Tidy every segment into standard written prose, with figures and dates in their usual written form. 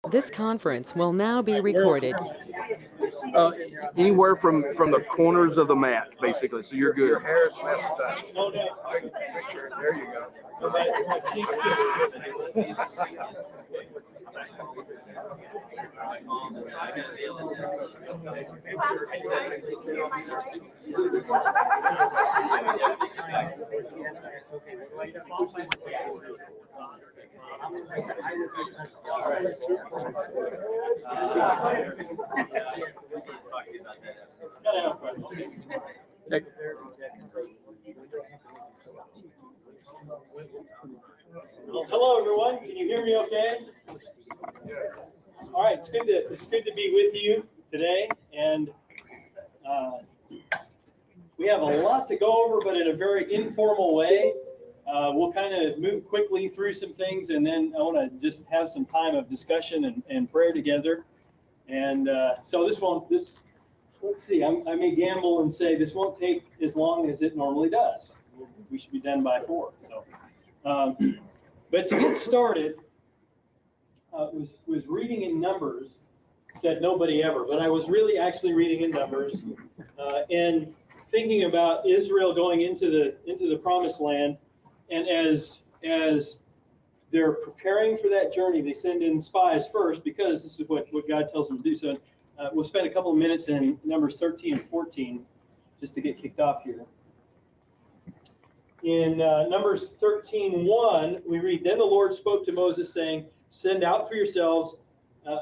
This conference will now be recorded. Uh, Anywhere from the corners of the mat, basically. So you're good. Your hair is messed up. Oh, no. There you go. My cheeks Hey. Well, hello everyone. Can you hear me okay? All right, it's good to be with you today, and we have a lot to go over, but in a very informal way. We'll kind of move quickly through some things, and then I want to just have some time of discussion and prayer together. And so let's see, I may gamble and say this won't take as long as it normally does. We should be done by 4. So, but to get started, was reading in Numbers. Said nobody ever, but I was really actually reading in Numbers and thinking about Israel going into the Promised Land, and as they're preparing for that journey, they send in spies first because this is what God tells them to do. So we'll spend a couple of minutes in Numbers 13 and 14 just to get kicked off here. In Numbers 13:1, we read, "Then the Lord spoke to Moses, saying, Send out for yourselves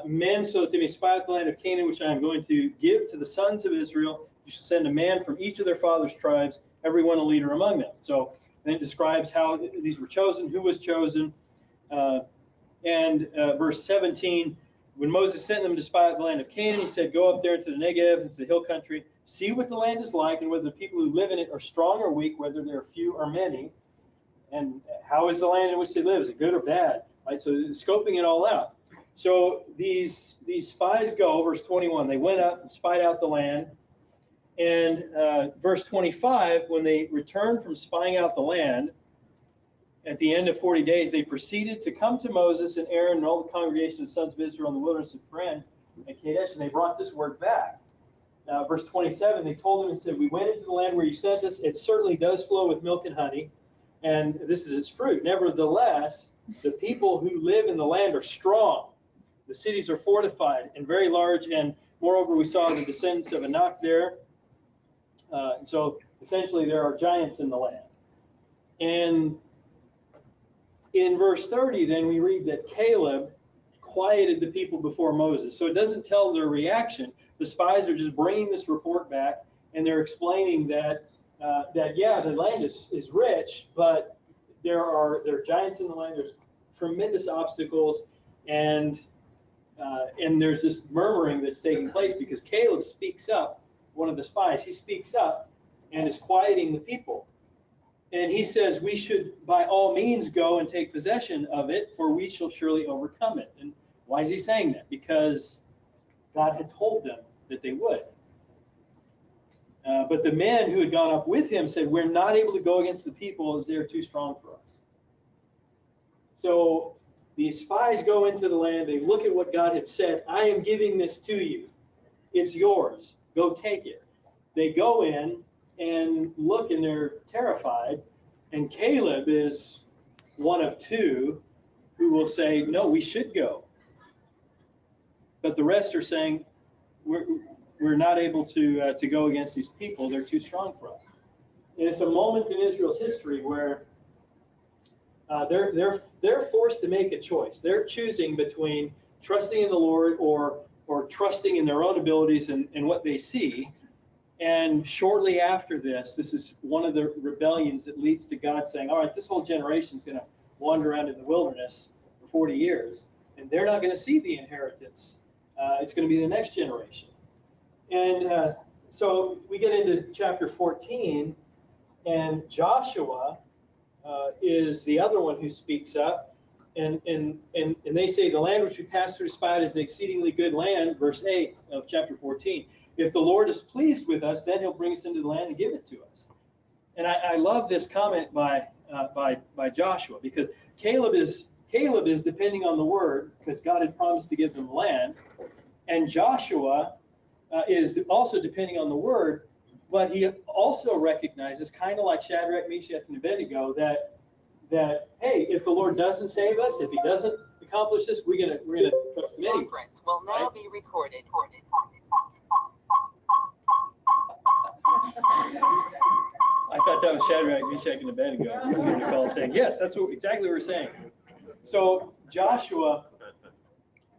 men so that they may spy out the land of Canaan, which I am going to give to the sons of Israel. You shall send a man from each of their fathers' tribes, every one a leader among them." So then it describes how these were chosen, who was chosen. Verse 17, when Moses sent them to spy out the land of Canaan, he said, "Go up there into the Negev, into the hill country, see what the land is like, and whether the people who live in it are strong or weak, whether there are few or many, and how is the land in which they live, is it good or bad?" Right? So scoping it all out. So these spies go, verse 21, they went up and spied out the land. And verse 25, when they returned from spying out the land, at the end of 40 days, they proceeded to come to Moses and Aaron and all the congregation of the sons of Israel in the wilderness of Paran at Kadesh, and they brought this word back. Verse 27, they told them and said, "We went into the land where you sent us. It certainly does flow with milk and honey, and this is its fruit. Nevertheless, the people who live in the land are strong. The cities are fortified and very large, and moreover, we saw the descendants of Anak there." So essentially, there are giants in the land. And in verse 30, then we read that Caleb quieted the people before Moses. So it doesn't tell their reaction. The spies are just bringing this report back, and they're explaining that yeah, the land is rich, but there are giants in the land. There's tremendous obstacles, and there's this murmuring that's taking place because Caleb speaks up. One of the spies, he speaks up and is quieting the people. And he says, "We should by all means go and take possession of it, for we shall surely overcome it." And why is he saying that? Because God had told them that they would. But the men who had gone up with him said, "We're not able to go against the people as they are too strong for us." So these spies go into the land. They look at what God had said. "I am giving this to you. It's yours. Go take it." They go in and look, and they're terrified. And Caleb is one of 2 who will say, "No, we should go." But the rest are saying, we're not able to go against these people. They're too strong for us. And it's a moment in Israel's history where they're forced to make a choice. They're choosing between trusting in the Lord or trusting in their own abilities and what they see. And shortly after this is one of the rebellions that leads to God saying, "All right, this whole generation is going to wander around in the wilderness for 40 years, and they're not going to see the inheritance. It's going to be the next generation." And so we get into chapter 14, and Joshua is the other one who speaks up. And they say, "The land which we passed through to spy out is an exceedingly good land," verse 8 of chapter 14. "If the Lord is pleased with us, then he'll bring us into the land and give it to us." And I love this comment by Joshua, because Caleb is Caleb is depending on the word because God had promised to give them land, and Joshua is also depending on the word, but he also recognizes, kind of like Shadrach, Meshach, and Abednego, that hey, if the Lord doesn't save us, if He doesn't accomplish this, we're gonna trust Him anyway. Conference will now be recorded. I thought that was Shadrach, Meshach, and Abednego. I'm getting a call saying, yes, that's exactly what we're saying. So Joshua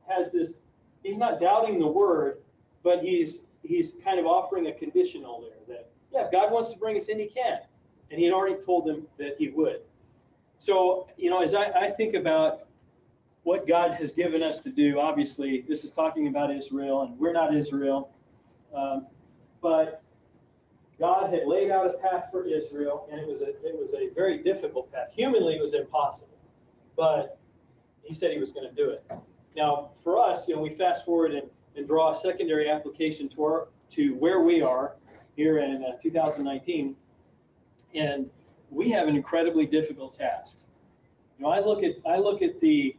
has this, he's not doubting the word, but he's kind of offering a conditional there that, yeah, if God wants to bring us in, He can. And He had already told them that He would. So, as I think about what God has given us to do, obviously, this is talking about Israel, and we're not Israel. But God had laid out a path for Israel, and it was a very difficult path. Humanly, it was impossible, but He said He was going to do it. Now, for us, we fast forward and draw a secondary application to where we are here in 2019, and we have an incredibly difficult task. I look at the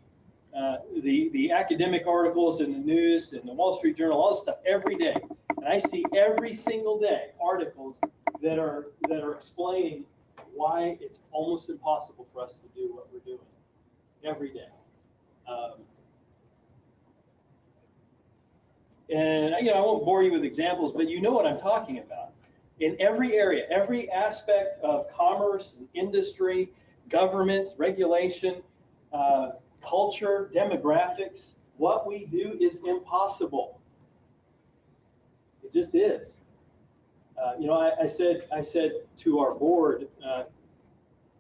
academic articles in the news and the Wall Street Journal, all this stuff every day. And I see every single day articles that are explaining why it's almost impossible for us to do what we're doing every day. And I won't bore you with examples, but you know what I'm talking about. In every area, every aspect of commerce and industry, government, regulation, culture, demographics, what we do is impossible. It just is. I said to our board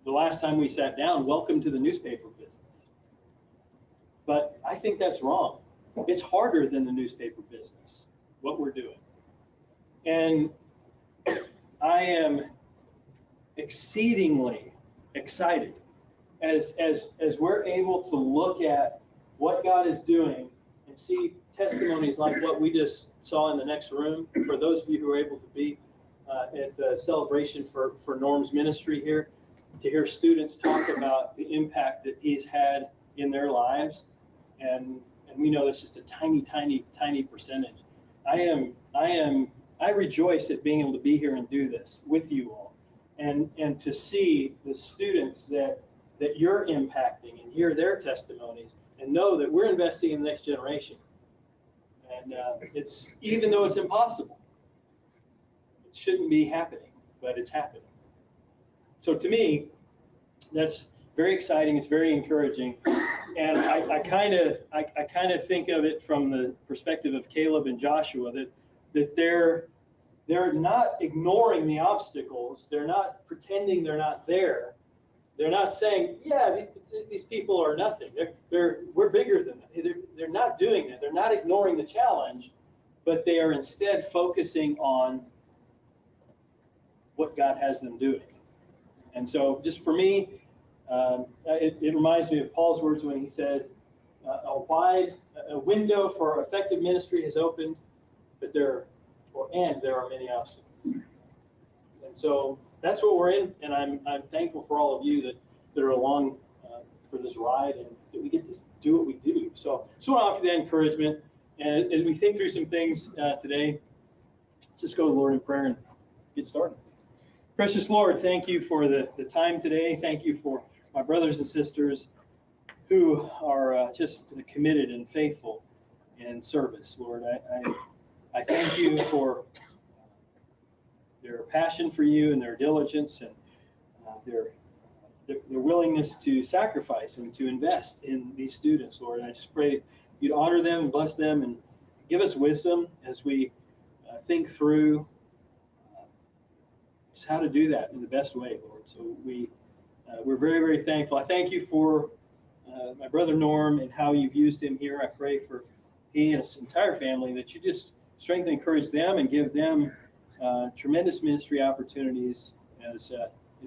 the last time we sat down, welcome to the newspaper business. But I think that's wrong. It's harder than the newspaper business, what we're doing. And I am exceedingly excited as we're able to look at what God is doing and see testimonies like what we just saw in the next room. For those of you who are able to be at the celebration for Norm's ministry here, to hear students talk about the impact that he's had in their lives, and we know that's just a tiny, tiny, tiny percentage. I rejoice at being able to be here and do this with you all, and to see the students that you're impacting and hear their testimonies and know that we're investing in the next generation. And it's, even though it's impossible, it shouldn't be happening, but it's happening. So to me, that's very exciting. It's very encouraging. And I kind of think of it from the perspective of Caleb and Joshua, that they're not ignoring the obstacles. They're not pretending they're not there. They're not saying, yeah, these people are nothing. We're bigger than that. They're not doing that. They're not ignoring the challenge, but they are instead focusing on what God has them doing. And so just for me, it reminds me of Paul's words when he says, a window for effective ministry has opened, but there are many obstacles. And so that's what we're in, and I'm thankful for all of you that are along for this ride, and that we get to do what we do. So just want to offer that encouragement. And as we think through some things today, just go to the Lord in prayer and get started. Precious Lord, thank you for the time today. Thank you for my brothers and sisters who are just committed and faithful in service, Lord. I thank you for their passion for you and their diligence and their willingness to sacrifice and to invest in these students, Lord. And I just pray you'd honor them and bless them and give us wisdom as we think through just how to do that in the best way, Lord. So we're very, very thankful. I thank you for my brother Norm and how you've used him here. I pray for he and his entire family that you just strengthen and encourage them and give them tremendous ministry opportunities as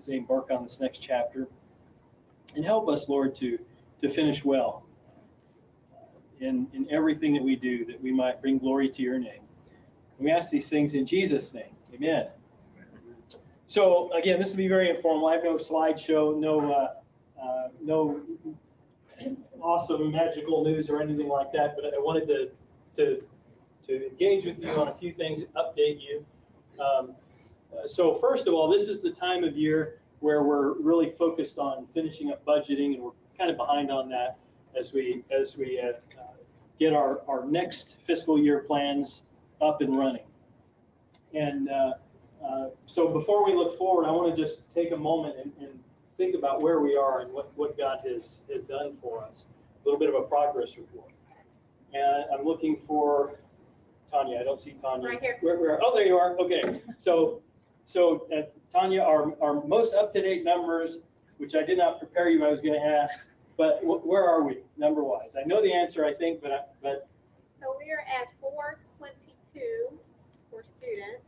they embark on this next chapter. And help us, Lord, to finish well in everything that we do, that we might bring glory to your name. And we ask these things in Jesus' name. Amen. So again, this will be very informal. I have no slideshow, no awesome magical news or anything like that, but I wanted to engage with you on a few things, update you. So first of all, this is the time of year where we're really focused on finishing up budgeting, and we're kind of behind on that as we get our next fiscal year plans up and running. And so before we look forward, I want to just take a moment and think about where we are and what God has done for us. A little bit of a progress report. And I'm looking for Tanya. I don't see Tanya. Right here. Where, oh, there you are. Okay. So Tanya, our most up-to-date numbers, which I did not prepare you, I was going to ask, but where are we number-wise? I know the answer, I think, but. So we are at 422 for students,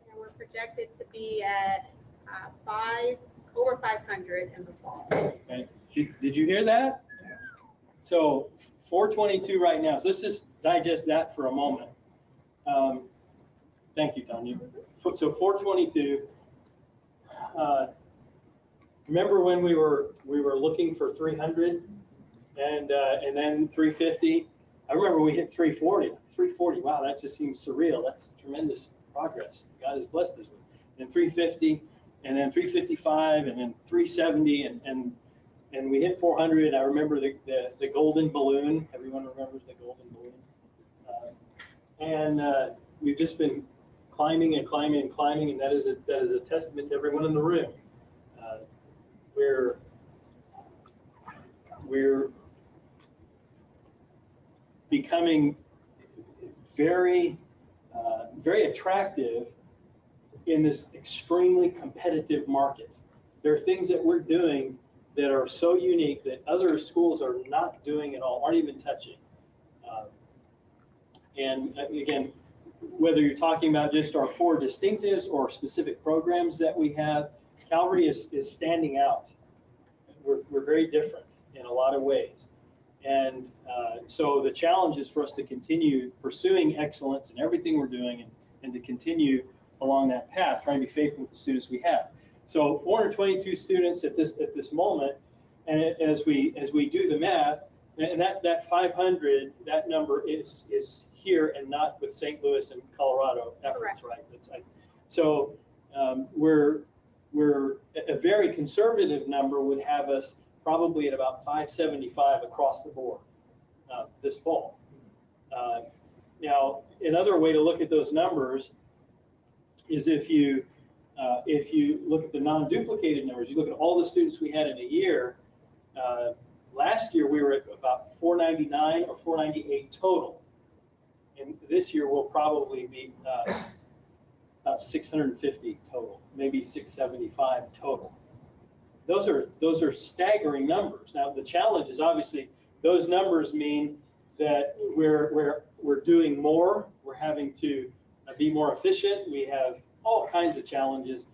and we're projected to be at over 500 in the fall. Okay. Did you hear that? So 422 right now. So let's just digest that for a moment. Thank you, Tanya. So 422. Remember when we were looking for 300 and then 350? I remember we hit 340. 340. Wow, that just seems surreal. That's tremendous progress God has blessed us with. And 350, and then 355, and then 370, and we hit 400. I remember the golden balloon. Everyone remembers the golden balloon. And we've just been climbing and climbing and climbing, and that is a testament to everyone in the room. We're becoming very attractive in this extremely competitive market. There are things that we're doing that are so unique that other schools are not doing at all, aren't even touching. And again, whether you're talking about just our 4 distinctives or specific programs that we have, Calvary is standing out. We're very different in a lot of ways. And so the challenge is for us to continue pursuing excellence in everything we're doing and to continue along that path, trying to be faithful with the students we have. So 422 students at this moment, and as we do the math, and that 500, that number is here and not with St. Louis and Colorado efforts, right? So we're a very conservative number would have us probably at about 575 across the board this fall. Now, another way to look at those numbers is if you look at the non-duplicated numbers, you look at all the students we had in a year. Last year we were at about 499 or 498 total, and this year we'll probably be about 650 total, maybe 675 total. Those are staggering numbers. Now the challenge is obviously those numbers mean that we're doing more. We're having to be more efficient. We have all kinds of challenges,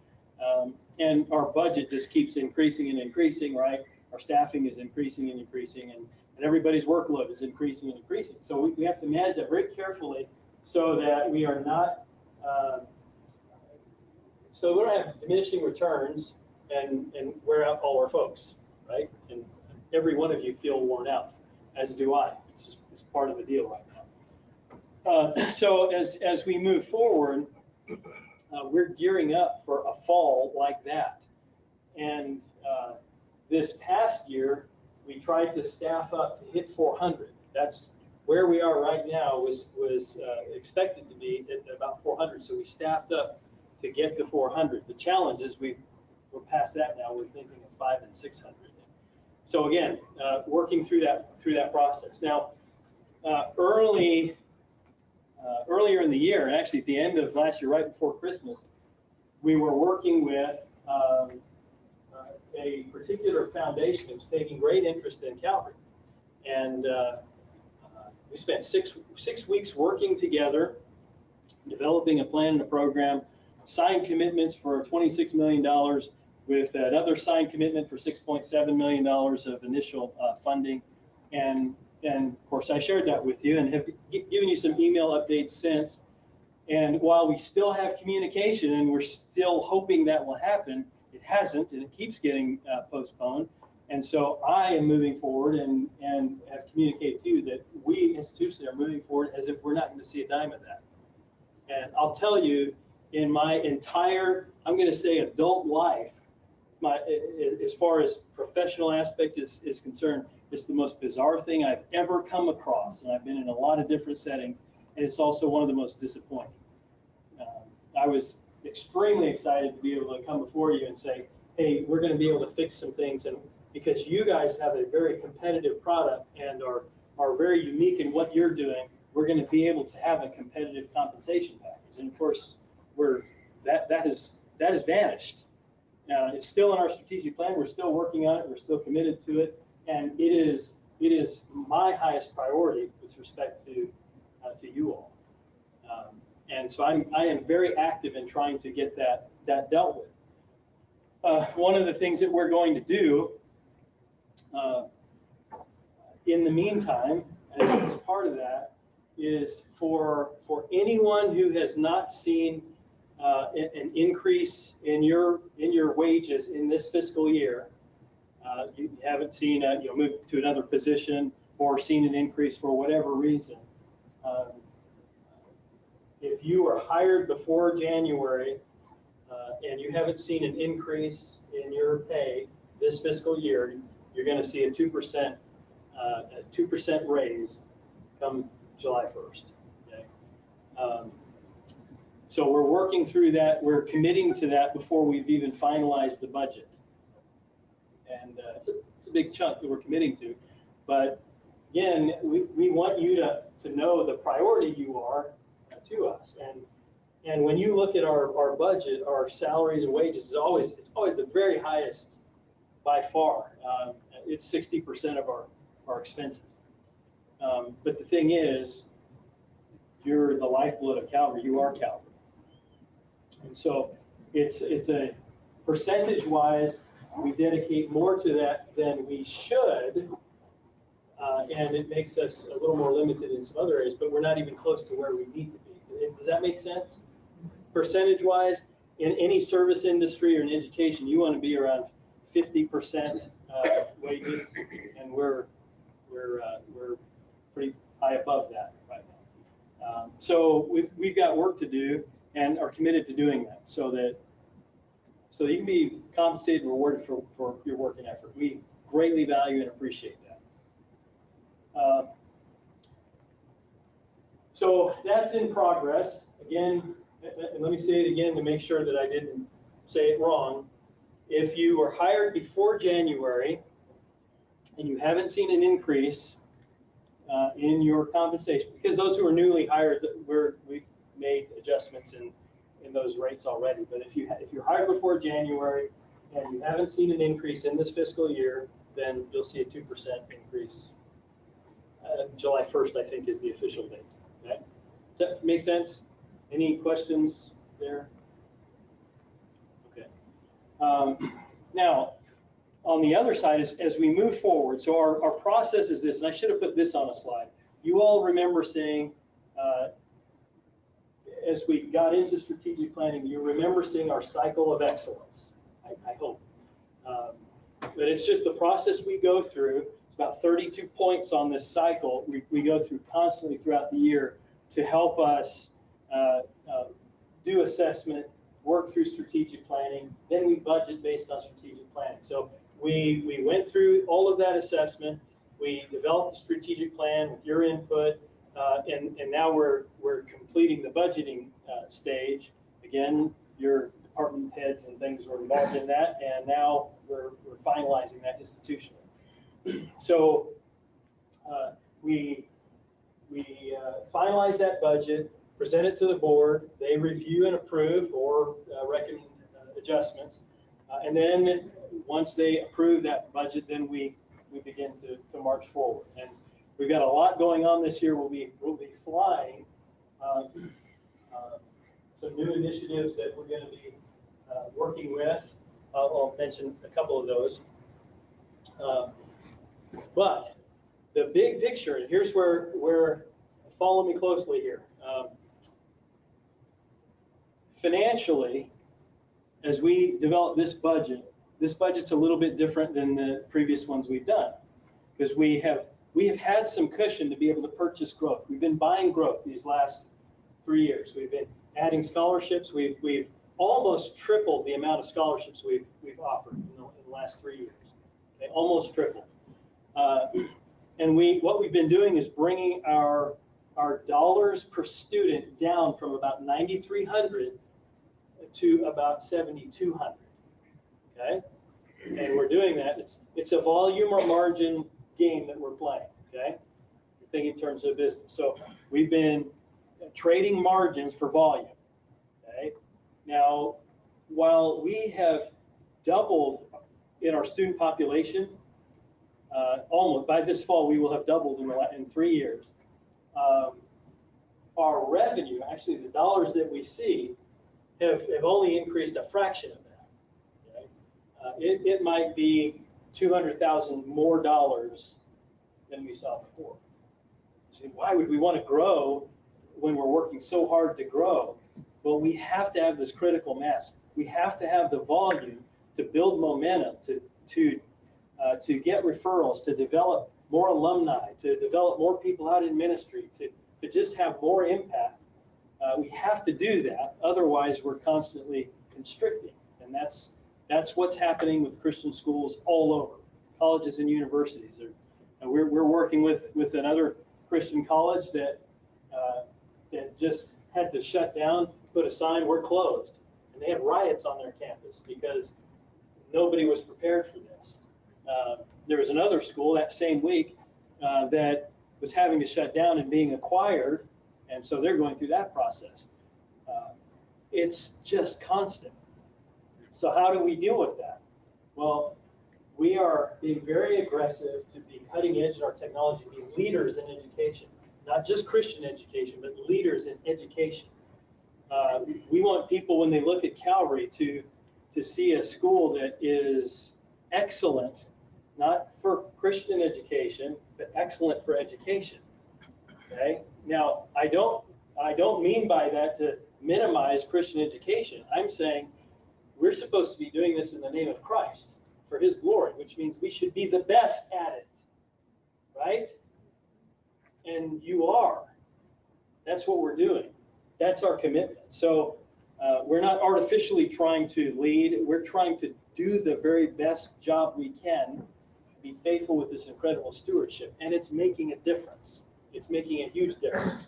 and our budget just keeps increasing and increasing, right? Our staffing is increasing and increasing, and everybody's workload is increasing and increasing. So we have to manage that very carefully so that we are not, so we don't have diminishing returns and wear out all our folks, right? And every one of you feel worn out, as do I. It's part of the deal right now. So as we move forward, we're gearing up for a fall like that. And this past year, we tried to staff up to hit 400. That's where we are right now was expected to be at about 400. So we staffed up to get to 400. The challenge is we're past that now. We're thinking of 500 and 600. So again, working through that process. Now, earlier in the year, and actually at the end of last year, right before Christmas, we were working with a particular foundation that was taking great interest in Calvary. And we spent six weeks working together, developing a plan and a program, signed commitments for $26 million with another signed commitment for $6.7 million of initial funding. And of course, I shared that with you and have given you some email updates since. And while we still have communication and we're still hoping that will happen, it hasn't, and it keeps getting postponed. And so I am moving forward and have communicated to you that we institutionally are moving forward as if we're not going to see a dime of that. And I'll tell you, in my entire, I'm going to say, adult life, as far as professional aspect is concerned, it's the most bizarre thing I've ever come across. And I've been in a lot of different settings, and it's also one of the most disappointing. I was extremely excited to be able to come before you and say, hey, we're going to be able to fix some things, and because you guys have a very competitive product and are very unique in what you're doing, we're going to be able to have a competitive compensation package. And of course, that has vanished. It's still in our strategic plan. We're still working on it. We're still committed to it, and it is my highest priority with respect to you all. And so I am very active in trying to get that dealt with. One of the things that we're going to do in the meantime, as part of that, is for anyone who has not seen an increase in your wages in this fiscal year, you haven't seen move to another position or seen an increase for whatever reason. If you are hired before January and you haven't seen an increase in your pay this fiscal year, you're going to see a 2% raise come July 1st. Okay? So we're working through that. We're committing to that before we've even finalized the budget. And it's a big chunk that we're committing to. But again, we want you to know the priority you are to us. And when you look at our budget, our salaries and wages it's always the very highest by far. It's 60% of our expenses. But the thing is, you're the lifeblood of Calvary. You are Calvary. And so it's a percentage-wise, we dedicate more to that than we should, and it makes us a little more limited in some other areas, but we're not even close to where we need to be. Does that make sense? Percentage-wise, in any service industry or in education, you want to be around 50% wages, and we're pretty high above that right now. So we've got work to do and are committed to doing that so you can be compensated and rewarded for your work and effort. We greatly value and appreciate that. So that's in progress. Again, and let me say it again to make sure that I didn't say it wrong. If you were hired before January and you haven't seen an increase in your compensation, because those who are newly hired, we've made adjustments in those rates already. But if you're hired before January and you haven't seen an increase in this fiscal year, then you'll see a 2% increase. July 1st, I think, is the official date. Okay? Does that make sense? Any questions there? Okay. Now, on the other side, as we move forward, so our process is this, and I should have put this on a slide. You all remember saying, as we got into strategic planning, you remember seeing our cycle of excellence, I hope. But it's just the process we go through. It's about 32 points on this cycle we go through constantly throughout the year to help us do assessment, work through strategic planning, then we budget based on strategic planning. So we went through all of that assessment. We developed a strategic plan with your input, and now we're completing the budgeting stage. Again, your department heads and things were involved in that, and now we're finalizing that institutionally. So we finalize that budget, present it to the board. They review and approve or recommend adjustments, and then once they approve that budget, then we begin to march forward. And we've got a lot going on this year. We'll be flying some new initiatives that we're going to be working with. I'll mention a couple of those. But the big picture, and here's where follow me closely here. Financially, as we develop this budget, this budget's a little bit different than the previous ones we've done, because we have had some cushion to be able to purchase growth. We've been buying growth these last 3 years. We've been adding scholarships. We've almost tripled the amount of scholarships we've offered in the last 3 years. Okay, almost tripled. And what we've been doing is bringing our dollars per student down from about 9,300 to about 7,200. Okay, and we're doing that. It's a volume or margin game that we're playing. Okay, think in terms of business. So we've been trading margins for volume. Okay, now while we have doubled in our student population, almost by this fall we will have doubled in 3 years. Our revenue, actually the dollars that we see, have only increased a fraction of that. Okay? It might be 200,000 more dollars than we saw before. So why would we want to grow when we're working so hard to grow? Well, we have to have this critical mass. We have to have the volume to build momentum, to get referrals, to develop more alumni, to develop more people out in ministry, to just have more impact. We have to do that. Otherwise, we're constantly constricting. And that's what's happening with Christian schools all over, colleges and universities. We're working with another Christian college that just had to shut down, put a sign, we're closed. And they had riots on their campus because nobody was prepared for this. There was another school that same week that was having to shut down and being acquired, and so they're going through that process. It's just constant. So how do we deal with that? Well, we are being very aggressive to be cutting edge in our technology, be leaders in education, not just Christian education, but leaders in education. We want people, when they look at Calvary, to see a school that is excellent, not for Christian education, but excellent for education. Okay? Now, I don't mean by that to minimize Christian education. I'm saying we're supposed to be doing this in the name of Christ for his glory, which means we should be the best at it, right? And you are. That's what we're doing. That's our commitment. So we're not artificially trying to lead. We're trying to do the very best job we can, be faithful with this incredible stewardship, and it's making a difference. It's making a huge difference.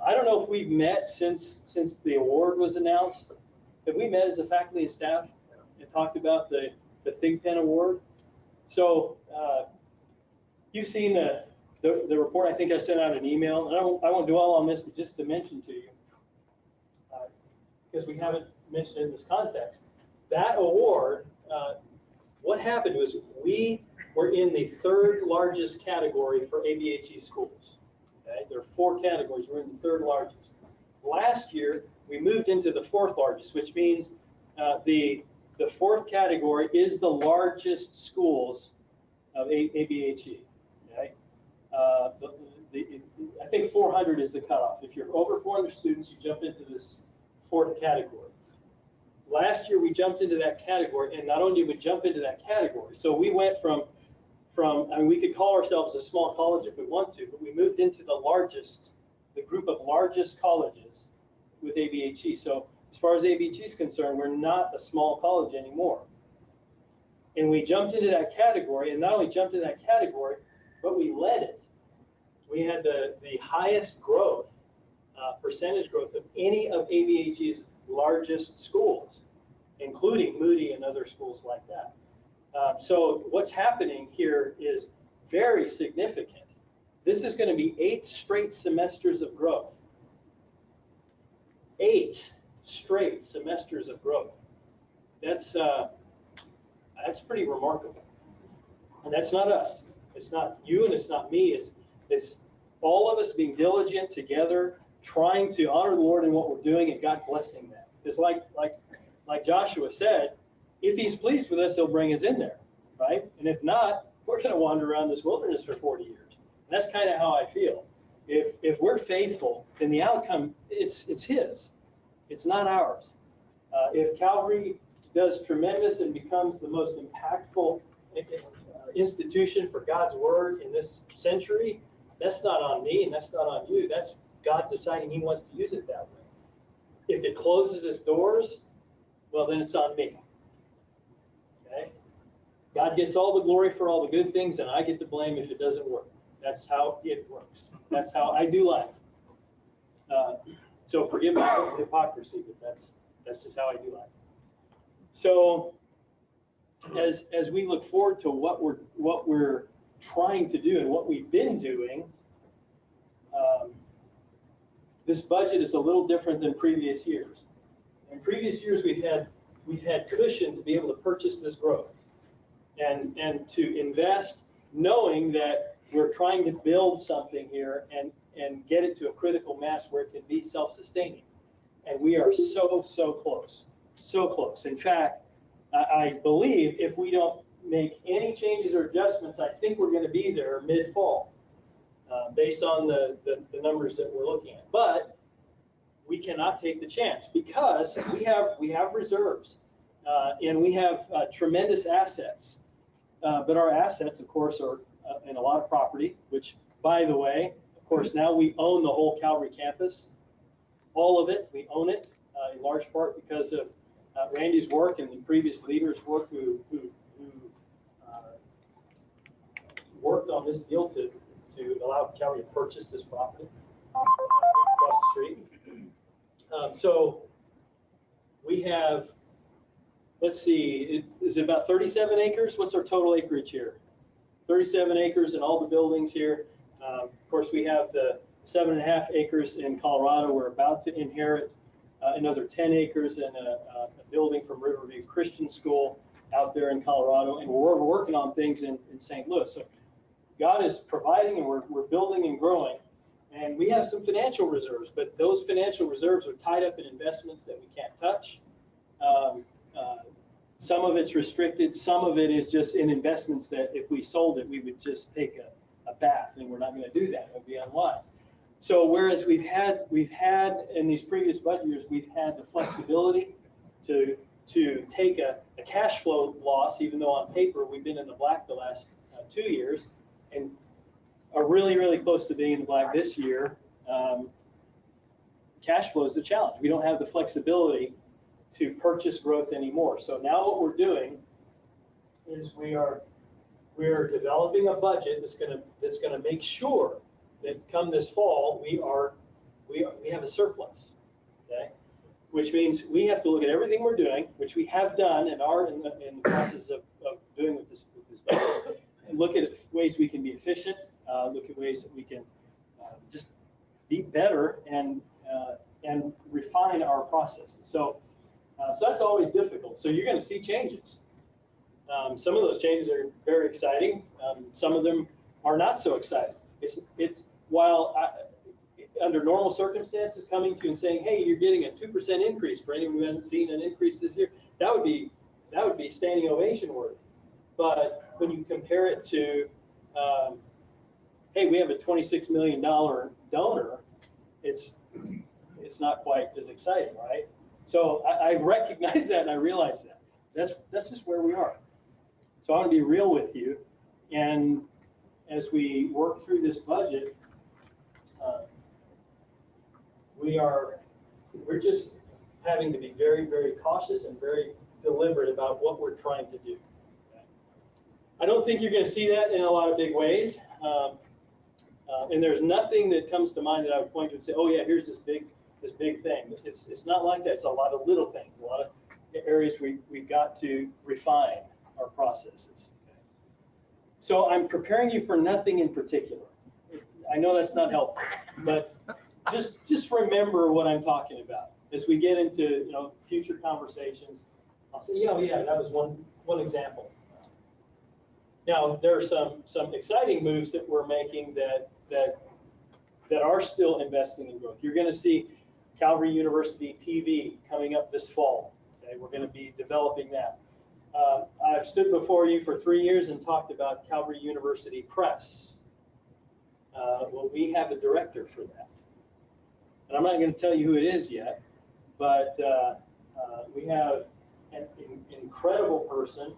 I don't know if we've met since the award was announced. Have we met as a faculty and staff and talked about the Think Pen Award? So you've seen the report. I think I sent out an email. And I won't dwell on this, but just to mention to you, because we haven't mentioned it in this context, that award, what happened was we were in the third largest category for ABHE schools. Okay? There are 4 categories. We're in the third largest. Last year, we moved into the 4th largest, which means the 4th category is the largest schools of ABHE. Okay? I think 400 is the cutoff. If you're over 400 students, you jump into this 4th category. Last year, we jumped into that category, and not only did we jump into that category, so we went from I mean, we could call ourselves a small college if we want to, but we moved into the group of largest colleges with ABHE. So as far as ABHE is concerned, we're not a small college anymore. And we jumped into that category, and not only jumped into that category, but we led it. We had the highest growth, percentage growth of any of ABHE's largest schools, including Moody and other schools like that. So what's happening here is very significant. This is going to be 8 straight semesters of growth. 8 straight semesters of growth. That's pretty remarkable. And that's not us. It's not you and it's not me. It's all of us being diligent together, trying to honor the Lord in what we're doing, and God blessing that. It's like Joshua said, if he's pleased with us, he'll bring us in there, right? And if not, we're going to wander around this wilderness for 40 years. And that's kind of how I feel. If we're faithful, then the outcome, it's his. It's not ours. If Calvary does tremendous and becomes the most impactful institution for God's word in this century, that's not on me and that's not on you. That's God deciding he wants to use it that way. If it closes its doors, well, then it's on me. Okay? God gets all the glory for all the good things, and I get the blame if it doesn't work. That's how it works. That's how I do life. So forgive me for the hypocrisy, but that's just how I do life. So as we look forward to what we're trying to do and what we've been doing, this budget is a little different than previous years. In previous years, we've had cushion to be able to purchase this growth and to invest, knowing that we're trying to build something here and get it to a critical mass where it can be self-sustaining. And we are so close, so close. In fact, I believe if we don't make any changes or adjustments, I think we're going to be there mid-fall, based on the numbers that we're looking at. But we cannot take the chance because we have reserves and we have tremendous assets. But our assets, of course, are in a lot of property, which, by the way, of course, now we own the whole Calvary campus, all of it. We own it in large part because of Randy's work and the previous leaders' work who worked on this deal to allow Calvary to purchase this property across the street. So we have, let's see, is it about 37 acres? What's our total acreage here? 37 acres in all the buildings here. Of course, we have the 7.5 acres in Colorado. We're about to inherit another 10 acres in a building from Riverview Christian School out there in Colorado. And we're working on things in St. Louis. So God is providing, and we're building and growing. And we have some financial reserves, but those financial reserves are tied up in investments that we can't touch. Some of it's restricted. Some of it is just in investments that if we sold it, we would just take a bath, and we're not going to do that. It would be unwise. So whereas we've had in these previous budget years, we've had the flexibility to take a cash flow loss, even though on paper we've been in the black the last 2 years, and are really close to being in the black this year. Cash flow is the challenge. We don't have the flexibility to purchase growth anymore. So now what we're doing is we are developing a budget that's going to make sure that come this fall we have a surplus. Okay, which means we have to look at everything we're doing, which we have done and are in the process of doing with this budget, and look at ways we can be efficient. Look at ways that we can just be better and refine our processes. So that's always difficult. So you're going to see changes. Some of those changes are very exciting. Some of them are not so exciting. It's while under normal circumstances, coming to you and saying, hey, you're getting a 2% increase for anyone who hasn't seen an increase this year, that would be standing ovation worthy. But when you compare it to hey, we have a $26 million donor, it's not quite as exciting, right? So I recognize that and I realize that. That's just where we are. So I want to be real with you. And as we work through this budget, we're just having to be very cautious and very deliberate about what we're trying to do. I don't think you're going to see that in a lot of big ways. And there's nothing that comes to mind that I would point to and say, oh yeah, here's this big thing. It's not like that. It's a lot of little things, a lot of areas we've got to refine our processes. So I'm preparing you for nothing in particular. I know that's not helpful, but just remember what I'm talking about. As we get into future conversations, I'll say, yeah, that was one example. Now there are some exciting moves that we're making that are still investing in growth. You're going to see Calvary University TV coming up this fall. Okay, we're going to be developing that. I've stood before you for 3 years and talked about Calvary University Press. Well, we have a director for that. And I'm not going to tell you who it is yet, but we have an incredible person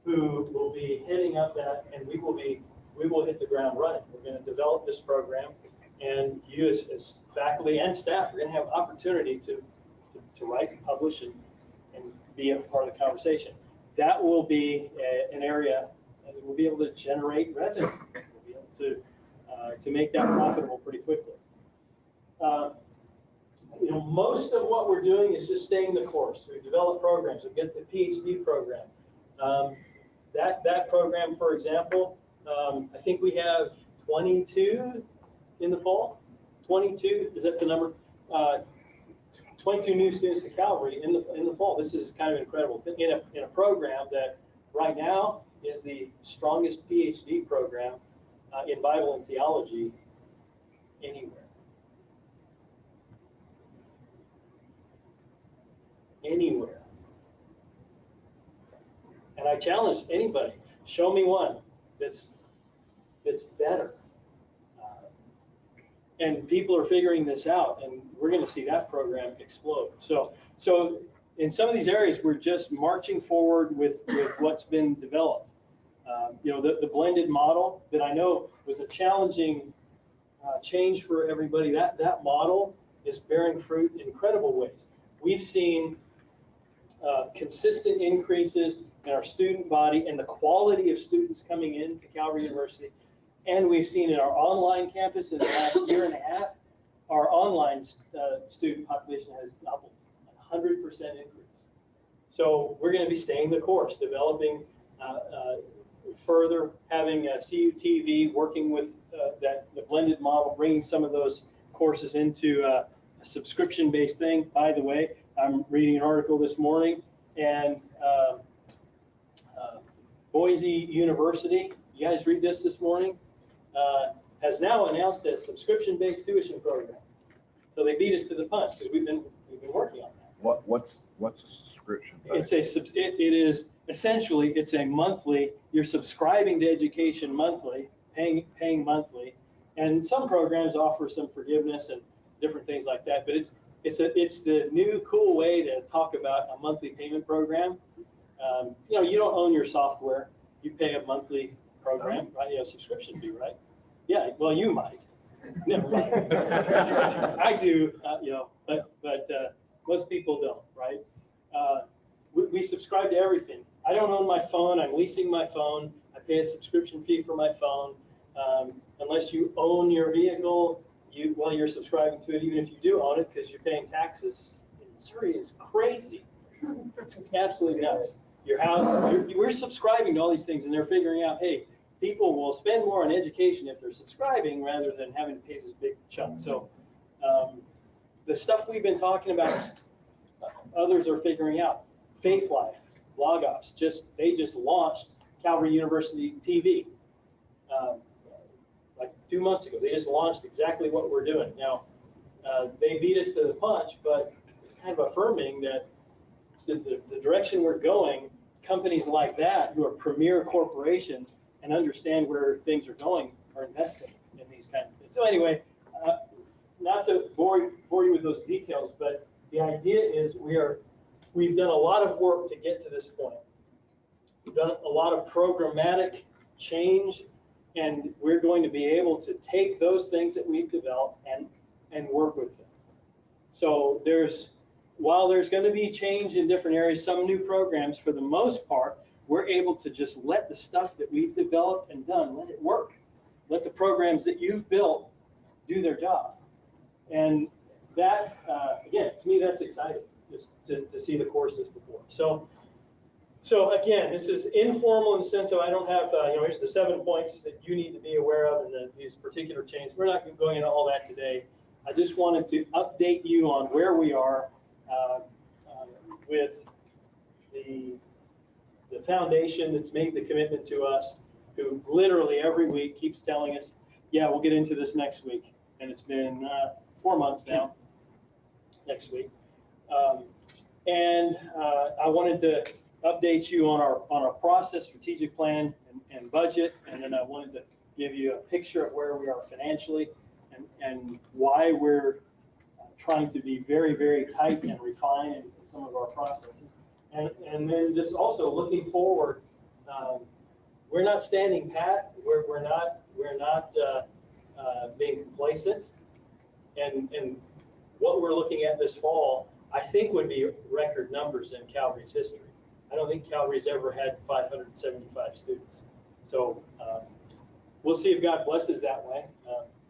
who will be heading up that, and we will hit the ground running. We're going to develop this program, and you as faculty and staff are going to have opportunity to write and publish and be a part of the conversation. That will be an area that we'll be able to generate revenue. We'll be able to make that profitable pretty quickly. Most of what we're doing is just staying the course. We've developed programs. We get the PhD program. That program, for example, I think we have 22 in the fall. 22, is that the number? 22 new students to Calvary in the fall. This is kind of incredible. In a program that right now is the strongest PhD program in Bible and theology anywhere. Anywhere. And I challenge anybody, show me one that's better. And people are figuring this out, and we're going to see that program explode. So in some of these areas, we're just marching forward with what's been developed. The blended model that I know was a challenging change for everybody. That model is bearing fruit in incredible ways. We've seen consistent increases in our student body and the quality of students coming into Calvary University. And we've seen in our online campus in the last year and a half, our online student population has doubled, 100% increase. So we're going to be staying the course, developing further, having CUTV, working with the blended model, bringing some of those courses into a subscription-based thing. By the way, I'm reading an article this morning, and Boise University, you guys read this morning? Has now announced a subscription-based tuition program. So they beat us to the punch because we've been working on that. What's a subscription? It is essentially it's a monthly. You're subscribing to education monthly, paying monthly, and some programs offer some forgiveness and different things like that. But it's the new cool way to talk about a monthly payment program. You don't own your software. You pay a monthly program, right? Subscription fee, right? Yeah, well, you might. Never mind. I do, but most people don't, right? We subscribe to everything. I don't own my phone. I'm leasing my phone. I pay a subscription fee for my phone. Unless you own your vehicle, you're subscribing to it, even if you do own it, because you're paying taxes. Missouri is crazy. It's absolutely nuts. Your house, we're subscribing to all these things, and they're figuring out, hey, people will spend more on education if they're subscribing rather than having to pay this big chunk. So the stuff we've been talking about, others are figuring out. Faith Life, Logos, they just launched Calvary University TV like 2 months ago. They just launched exactly what we're doing. Now, they beat us to the punch, but it's kind of affirming that the direction we're going, companies like that who are premier corporations and understand where things are going are investing in these kinds of things. So anyway, not to bore you with those details, but the idea is we've done a lot of work to get to this point. We've done a lot of programmatic change, and we're going to be able to take those things that we've developed and work with them. So while there's going to be change in different areas, some new programs, for the most part, we're able to just let the stuff that we've developed and done, let it work. Let the programs that you've built do their job. And that, again, to me, that's exciting, just to see the courses before. So again, this is informal in the sense of I don't have, here's the 7 points that you need to be aware of and these particular changes. We're not going into all that today. I just wanted to update you on where we are with the foundation that's made the commitment to us, who literally every week keeps telling us, yeah, we'll get into this next week. And it's been 4 months now, next week. And I wanted to update you on our process, strategic plan, and budget. And then I wanted to give you a picture of where we are financially and why we're trying to be very, very tight and refined in some of our processes. And then just also looking forward, we're not standing pat. We're not being complacent. And what we're looking at this fall, I think, would be record numbers in Calvary's history. I don't think Calvary's ever had 575 students. So we'll see if God blesses that way.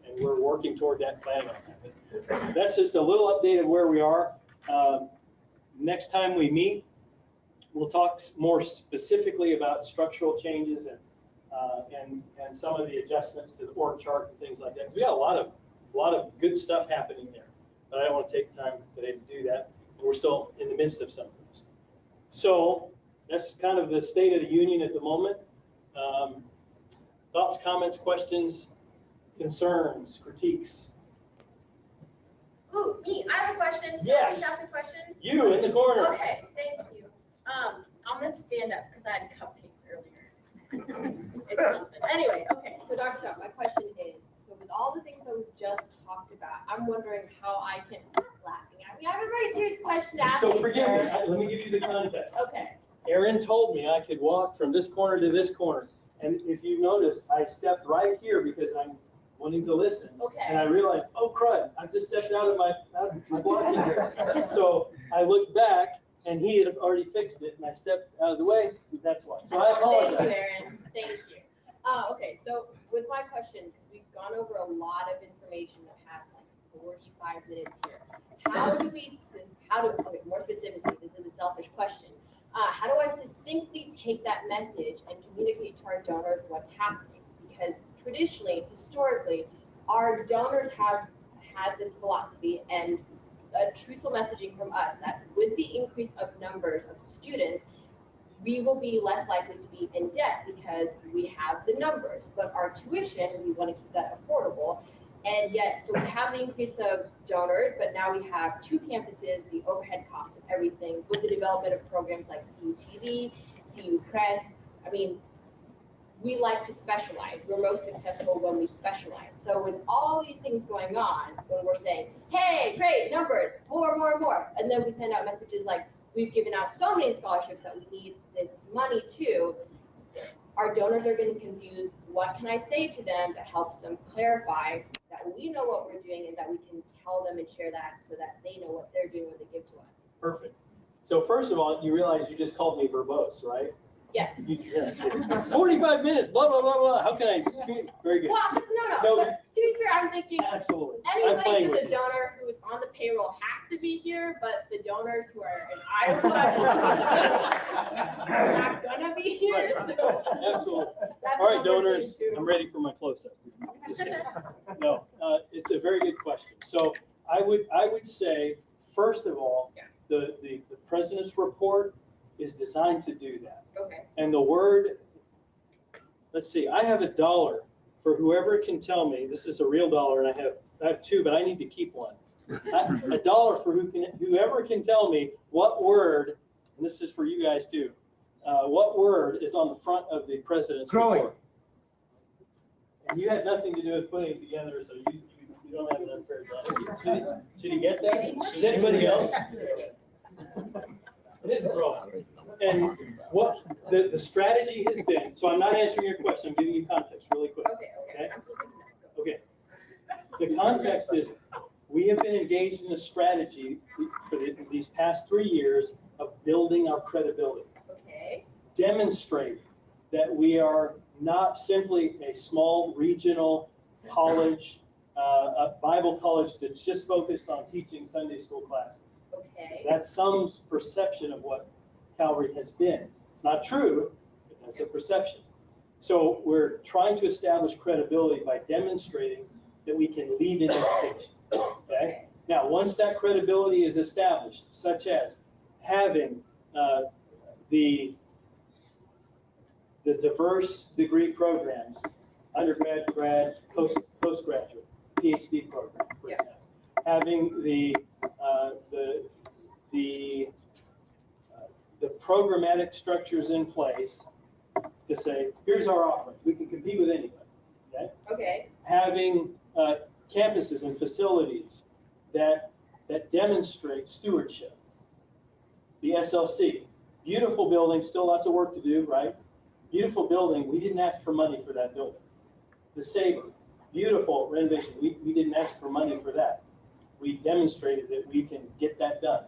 And we're working toward that plan on that. But that's just a little update of where we are. Next time we meet, we'll talk more specifically about structural changes and some of the adjustments to the org chart and things like that. We got a lot of good stuff happening there, but I don't want to take time today to do that. We're still in the midst of some of those. So that's kind of the state of the union at the moment. Thoughts, comments, questions, concerns, critiques? Ooh, me, I have a question. Yes. Can I ask a question? You in the corner. Okay, thank you. I'm gonna stand up because I had cupcakes earlier. It's something. Anyway, okay, so Dr. Chuck, my question is, so with all the things that we've just talked about, I'm wondering how I can stop laughing at me. I have a very serious question to ask So you, forgive me, sir. let me give you the context. Okay. Aaron told me I could walk from this corner to this corner. And if you noticed, I stepped right here because I'm wanting to listen. Okay. And I realized, oh crud, I just stepped out of my blocking here. So I looked back and he had already fixed it and I stepped out of the way. That's why. So I apologize. Thank you, Aaron. Thank you. Okay, so with my question, because we've gone over a lot of information the past like 45 minutes here, okay, more specifically, this is a selfish question. How do I succinctly take that message and communicate to our donors what's happening? Because traditionally, historically, our donors have had this philosophy and a truthful messaging from us that with the increase of numbers of students, we will be less likely to be in debt because we have the numbers. But our tuition, we want to keep that affordable. And yet, so we have the increase of donors, but now we have 2 campuses, the overhead costs of everything, with the development of programs like CU TV, CU Press. I mean, we like to specialize. We're most successful when we specialize. So with all these things going on, when we're saying, hey, great, numbers, more, and then we send out messages like, we've given out so many scholarships that we need this money too, our donors are getting confused. What can I say to them that helps them clarify that we know what we're doing and that we can tell them and share that so that they know what they're doing when they give to us? Perfect. So first of all, you realize you just called me verbose, right? Yes. Yes. 45 minutes, blah, blah, blah, blah. How can I? Very good. Well, no. But to be fair, I'm thinking Absolutely. anybody who's a donor who is on the payroll has to be here, but the donors who are in Iowa are not gonna be here. Right. So Absolutely. that's All right, another donors, thing, too. I'm ready for my close-up. No, it's a very good question. So I would say, first of all, the president's report is designed to do that. Okay. And the word, let's see, I have $1 for whoever can tell me, this is a real dollar, and I have 2, but I need to keep one. $1 for whoever can tell me what word, and this is for you guys too, what word is on the front of the president's report? And you had nothing to do with putting it together, so you don't have an unfair advantage. Should he get that? Does anybody else? It is growing. And what the strategy has been, so I'm not answering your question, I'm giving you context really quick. Okay. Absolutely. Okay. The context is we have been engaged in a strategy for these past 3 years of building our credibility. Okay. Demonstrating that we are not simply a small regional college, a Bible college that's just focused on teaching Sunday school classes. Okay. So that's some perception of what Calvary has been. It's not true, but that's a perception. So we're trying to establish credibility by demonstrating that we can lead in education. Okay? Now, once that credibility is established, such as having the diverse degree programs, undergrad, grad, postgraduate, PhD program, for example, having the programmatic structures in place to say, here's our offering. We can compete with anybody. Okay? Okay. Having campuses and facilities that demonstrate stewardship. The SLC, Beautiful building, still lots of work to do, right? Beautiful building, we didn't ask for money for that building. The Sabre, beautiful renovation, we didn't ask for money for that. We demonstrated that we can get that done.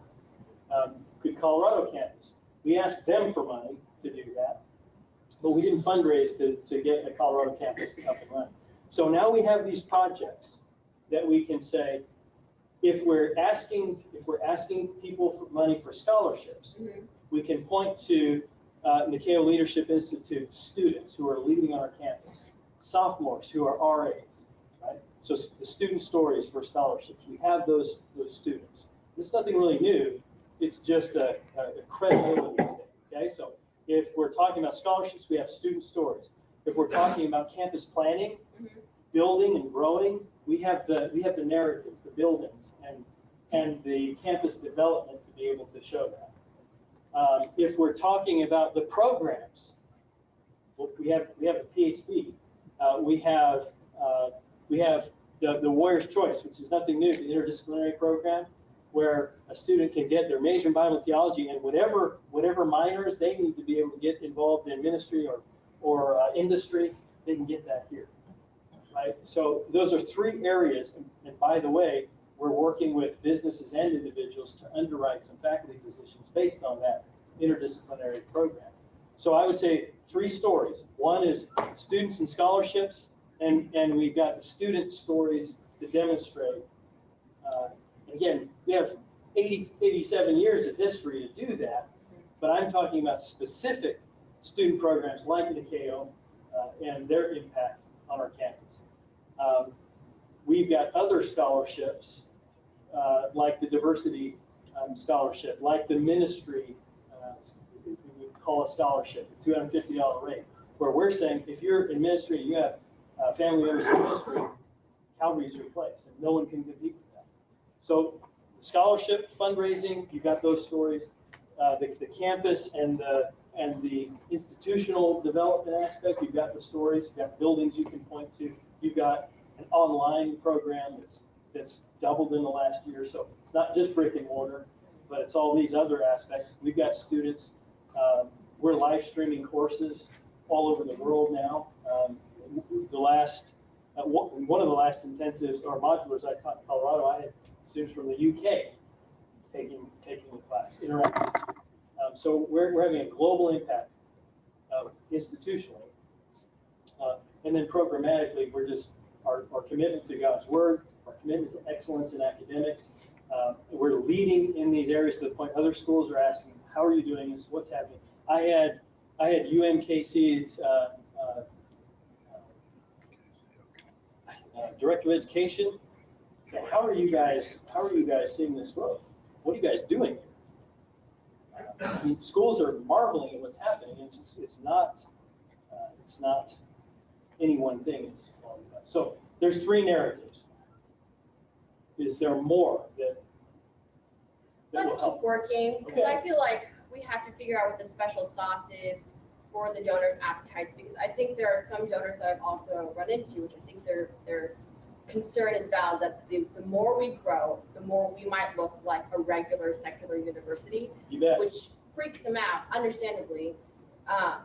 Good Colorado campus, we asked them for money to do that, but we didn't fundraise to get a Colorado campus up and running. So now we have these projects that we can say, if we're asking people for money for scholarships, we can point to Nikeo Leadership Institute students who are leading on our campus, sophomores who are RAs, right? So the student stories for scholarships, we have those students. It's nothing really new. It's just a credibility thing, okay? So if we're talking about scholarships, we have student stories. If we're talking about campus planning, building and growing, we have the narratives, the buildings, and the campus development to be able to show that. If we're talking about the programs, well, we have a PhD. We have the Warrior's Choice, which is nothing new, the interdisciplinary program, where a student can get their major in Bible theology and whatever minors they need to be able to get involved in ministry or industry, they can get that here. Right? So those are three areas, and by the way, we're working with businesses and individuals to underwrite some faculty positions based on that interdisciplinary program. So I would say three stories. One is students and scholarships, and we've got the student stories to demonstrate. Again, we have 87 years of history to do that, but I'm talking about specific student programs like Nikeo and their impact on our campus. We've got other scholarships like the diversity scholarship, like the ministry, we call a scholarship, a $250 rate, where we're saying if you're in ministry and you have family members in ministry, Calvary is your place, and no one can compete with that. So the scholarship fundraising, you've got those stories. The campus and the institutional development aspect, you've got the stories, you've got buildings you can point to, you've got an online program that's doubled in the last year. So it's not just brick and mortar, but it's all these other aspects. We've got students, we're live streaming courses all over the world now. One of the last intensives or modulars I taught in Colorado, I had students from the UK taking the class, interacting. So we're having a global impact institutionally. And then programmatically, we're just, our commitment to God's Word, our commitment to excellence in academics, we're leading in these areas to the point other schools are asking, how are you doing this? What's happening? I had UMKC's Director of Education say, how are you guys seeing this growth? What are you guys doing here? I mean, schools are marveling at what's happening. It's not any one thing. So there's three narratives. Is there more that will Let's help? keep working, because I feel like we have to figure out what the special sauce is for the donors' appetites, because I think there are some donors that I've also run into, which I think their concern is valid, that the more we grow, the more we might look like a regular secular university, You bet. which freaks them out, understandably.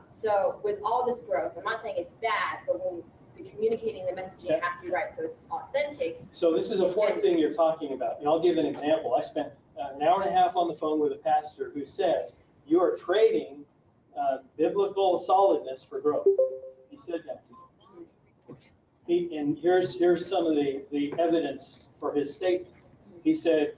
So with all this growth, I'm not saying it's bad, but when the communicating the messaging has to be right, so it's authentic. So this is a fourth thing you're talking about, and I'll give an example. I spent an hour and a half on the phone with a pastor who says, you are trading biblical solidness for growth. He said that to me. And here's some of the evidence for his statement. He said,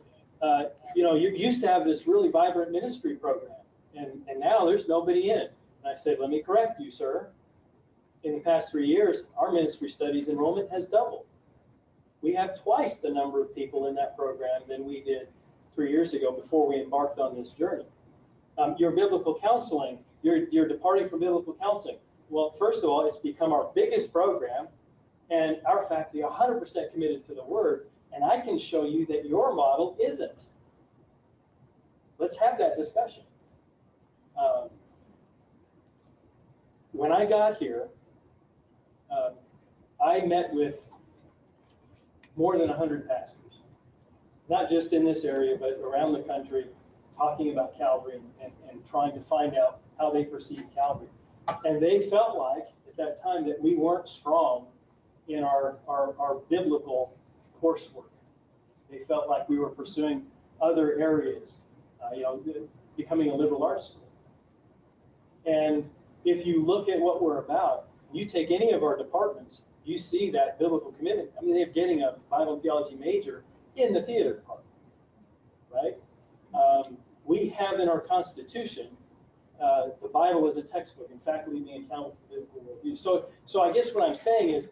you used to have this really vibrant ministry program, and now there's nobody in it. And I said, let me correct you, sir. In the past 3 years, our ministry studies enrollment has doubled. We have twice the number of people in that program than we did 3 years ago before we embarked on this journey. Your biblical counseling, you're departing from biblical counseling. Well, first of all, it's become our biggest program, and our faculty are 100% committed to the Word, and I can show you that your model isn't. Let's have that discussion. When I got here, I met with more than 100 pastors, not just in this area, but around the country, talking about Calvary and trying to find out how they perceive Calvary. And they felt like at that time that we weren't strong in our biblical coursework. They felt like we were pursuing other areas, becoming a liberal arts school. And if you look at what we're about, you take any of our departments, you see that biblical commitment. I mean, they're getting a Bible and theology major in the theater department, right? We have in our Constitution the Bible as a textbook and faculty being accountable for biblical worldview. So I guess what I'm saying is,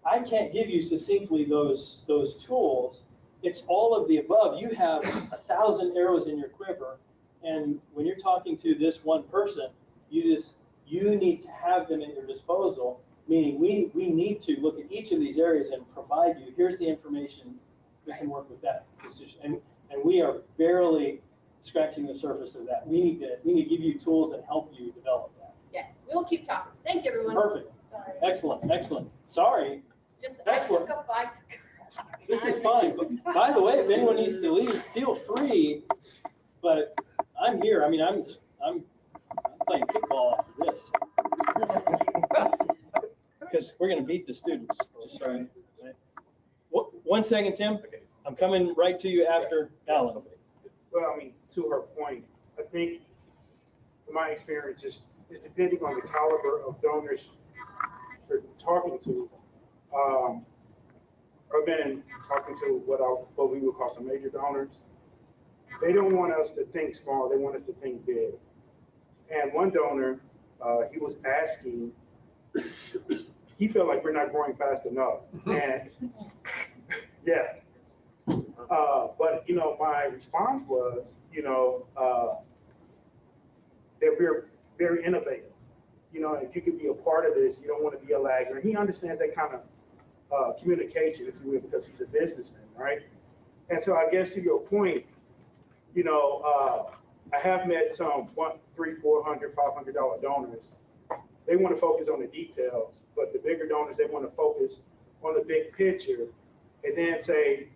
I can't give you succinctly those tools. It's all of the above. You have 1,000 arrows in your quiver, and when you're talking to this one person, you need to have them at your disposal. Meaning, we need to look at each of these areas and provide you. Here's the information that can work with that decision, and we are barely scratching the surface of that. We need to give you tools that help you develop that. Yes, we'll keep talking. Thank you, everyone. Perfect. Sorry. Excellent. Sorry. I took up. This is fine. But by the way, if anyone needs to leave, feel free. But I'm here. I mean, I'm playing kickball after this because we're going to beat the students. Just right. One second, Tim. I'm coming right to you after Alan. Well, I mean, to her point, I think, from my experience, is depending on the caliber of donors you're talking to. I've been talking to what we would call some major donors. They don't want us to think small. They want us to think big. And one donor, he was asking, he felt like we're not growing fast enough. And yeah. But, my response was, that we're very innovative. If you could be a part of this, you don't want to be a laggard. He understands that kind of communication, if you will, because he's a businessman, right? And so I guess to your point, I have met some $100, $300, $400, $500 donors. They want to focus on the details, but the bigger donors, they want to focus on the big picture and then say,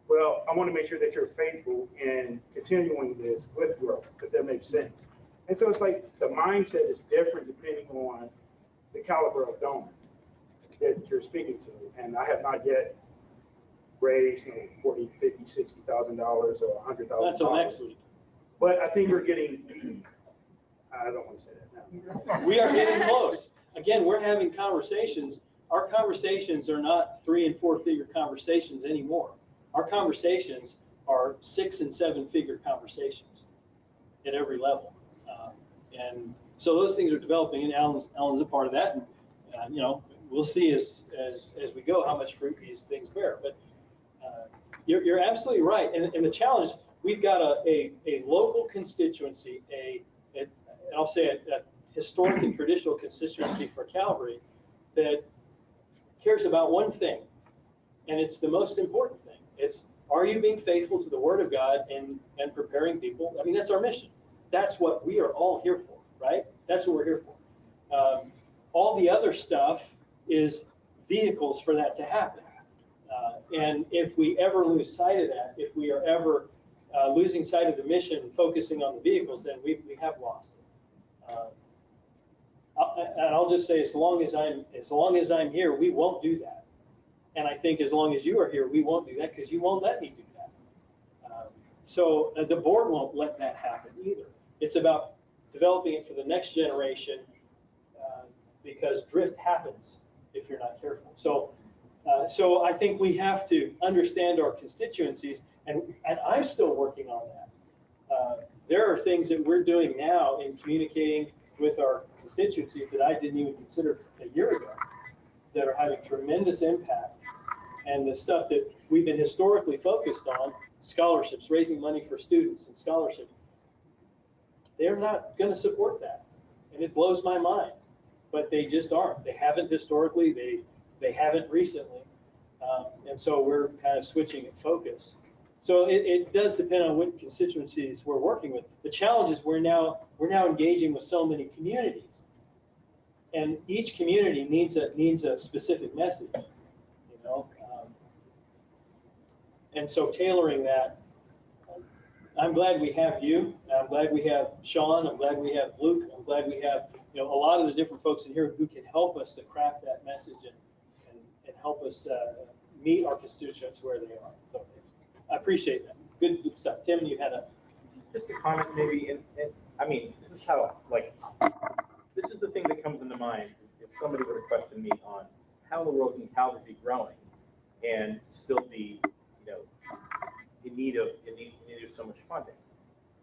well, I want to make sure that you're faithful in continuing this with growth, if that makes sense. And so it's like the mindset is different depending on the caliber of donor that you're speaking to. And I have not yet raised, $40,000, $50,000, $60,000 or $100,000. That's on next week. But I think we're getting, I don't want to say that now. We are getting close. Again, we're having conversations. Our conversations are not 3- and 4-figure conversations anymore. Our conversations are 6- and 7-figure conversations at every level. And so those things are developing, and Alan's a part of that. And, we'll see as we go how much fruit these things bear. But you're absolutely right. And the challenge, we've got a local constituency, and I'll say a historic and traditional constituency for Calvary that cares about one thing, and it's the most important thing. It's, are you being faithful to the Word of God and preparing people? I mean, that's our mission. That's what we are all here for, right? That's what we're here for. All the other stuff is vehicles for that to happen. And if we ever lose sight of that, if we are ever losing sight of the mission and focusing on the vehicles, then we have lost it. And I'll just say, as long as I'm here, we won't do that. And I think as long as you are here, we won't do that because you won't let me do that. So the board won't let that happen either. It's about developing it for the next generation because drift happens if you're not careful. So I think we have to understand our constituencies, and I'm still working on that. There are things that we're doing now in communicating with our constituencies that I didn't even consider a year ago that are having tremendous impact. And the stuff that we've been historically focused on, scholarships, raising money for students and scholarships, they're not going to support that. And it blows my mind, but they just aren't. They haven't historically, they haven't recently. And so we're kind of switching at focus. So it does depend on what constituencies we're working with. The challenge is we're now engaging with so many communities, and each community needs a specific message, And so tailoring that, I'm glad we have you. I'm glad we have Sean. I'm glad we have Luke. I'm glad we have, a lot of the different folks in here who can help us to craft that message and help us meet our constituents where they are. So I appreciate that. Good stuff. Tim, you had just a comment maybe, and I mean, this is how, this is the thing that comes into mind if somebody were to question me on how in the world can Calvary be growing and still be, in need of so much funding.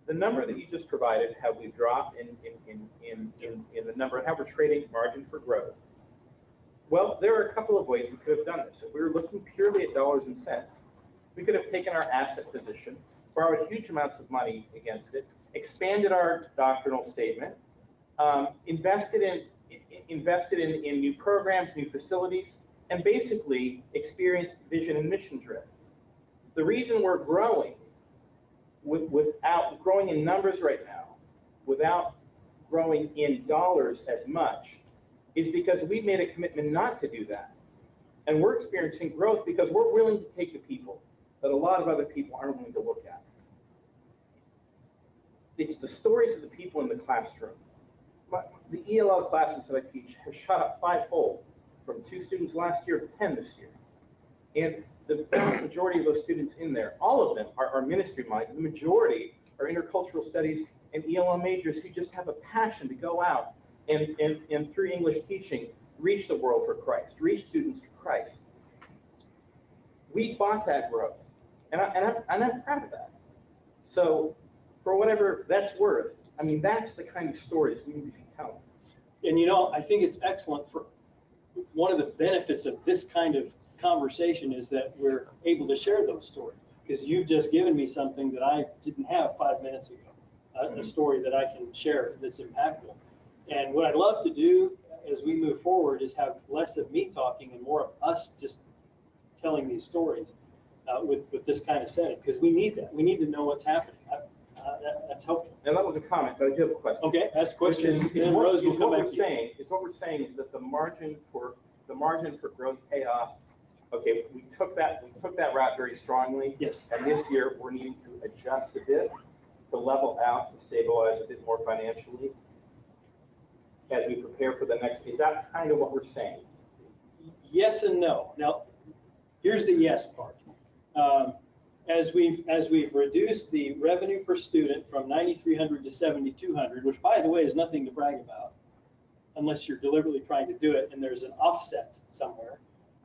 The number that you just provided, how we've dropped in the number, how we're trading margin for growth. Well, there are a couple of ways we could have done this. If we were looking purely at dollars and cents, we could have taken our asset position, borrowed huge amounts of money against it, expanded our doctrinal statement, invested in new programs, new facilities, and basically experienced vision and mission drift. The reason we're growing without growing in numbers right now, without growing in dollars as much, is because we've made a commitment not to do that. And we're experiencing growth because we're willing to take to people that a lot of other people aren't willing to look at. It's the stories of the people in the classroom. The ELL classes that I teach have shot up 5-fold from 2 students last year to 10 this year. And the vast majority of those students in there, all of them are ministry-minded. The majority are intercultural studies and ELL majors who just have a passion to go out and through English teaching, reach the world for Christ, reach students for Christ. We bought that growth, and I'm proud of that. So for whatever that's worth, I mean, that's the kind of stories we need to be telling. And I think it's excellent. For one of the benefits of this kind of conversation is that we're able to share those stories, because you've just given me something that I didn't have 5 minutes ago, a story that I can share that's impactful. And what I'd love to do as we move forward is have less of me talking and more of us just telling these stories with this kind of setting, because we need that. We need to know what's happening. That's helpful. Now that was a comment, but I do have a question. Okay, ask a question. What we're saying is that the margin for growth payoff. Okay, we took that route very strongly. Yes. And this year we're needing to adjust a bit, to level out, to stabilize a bit more financially as we prepare for the next. Is that kind of what we're saying? Yes and no. Now, here's the yes part. As we've reduced the revenue per student from 9,300 to 7,200, which by the way is nothing to brag about, unless you're deliberately trying to do it and there's an offset somewhere.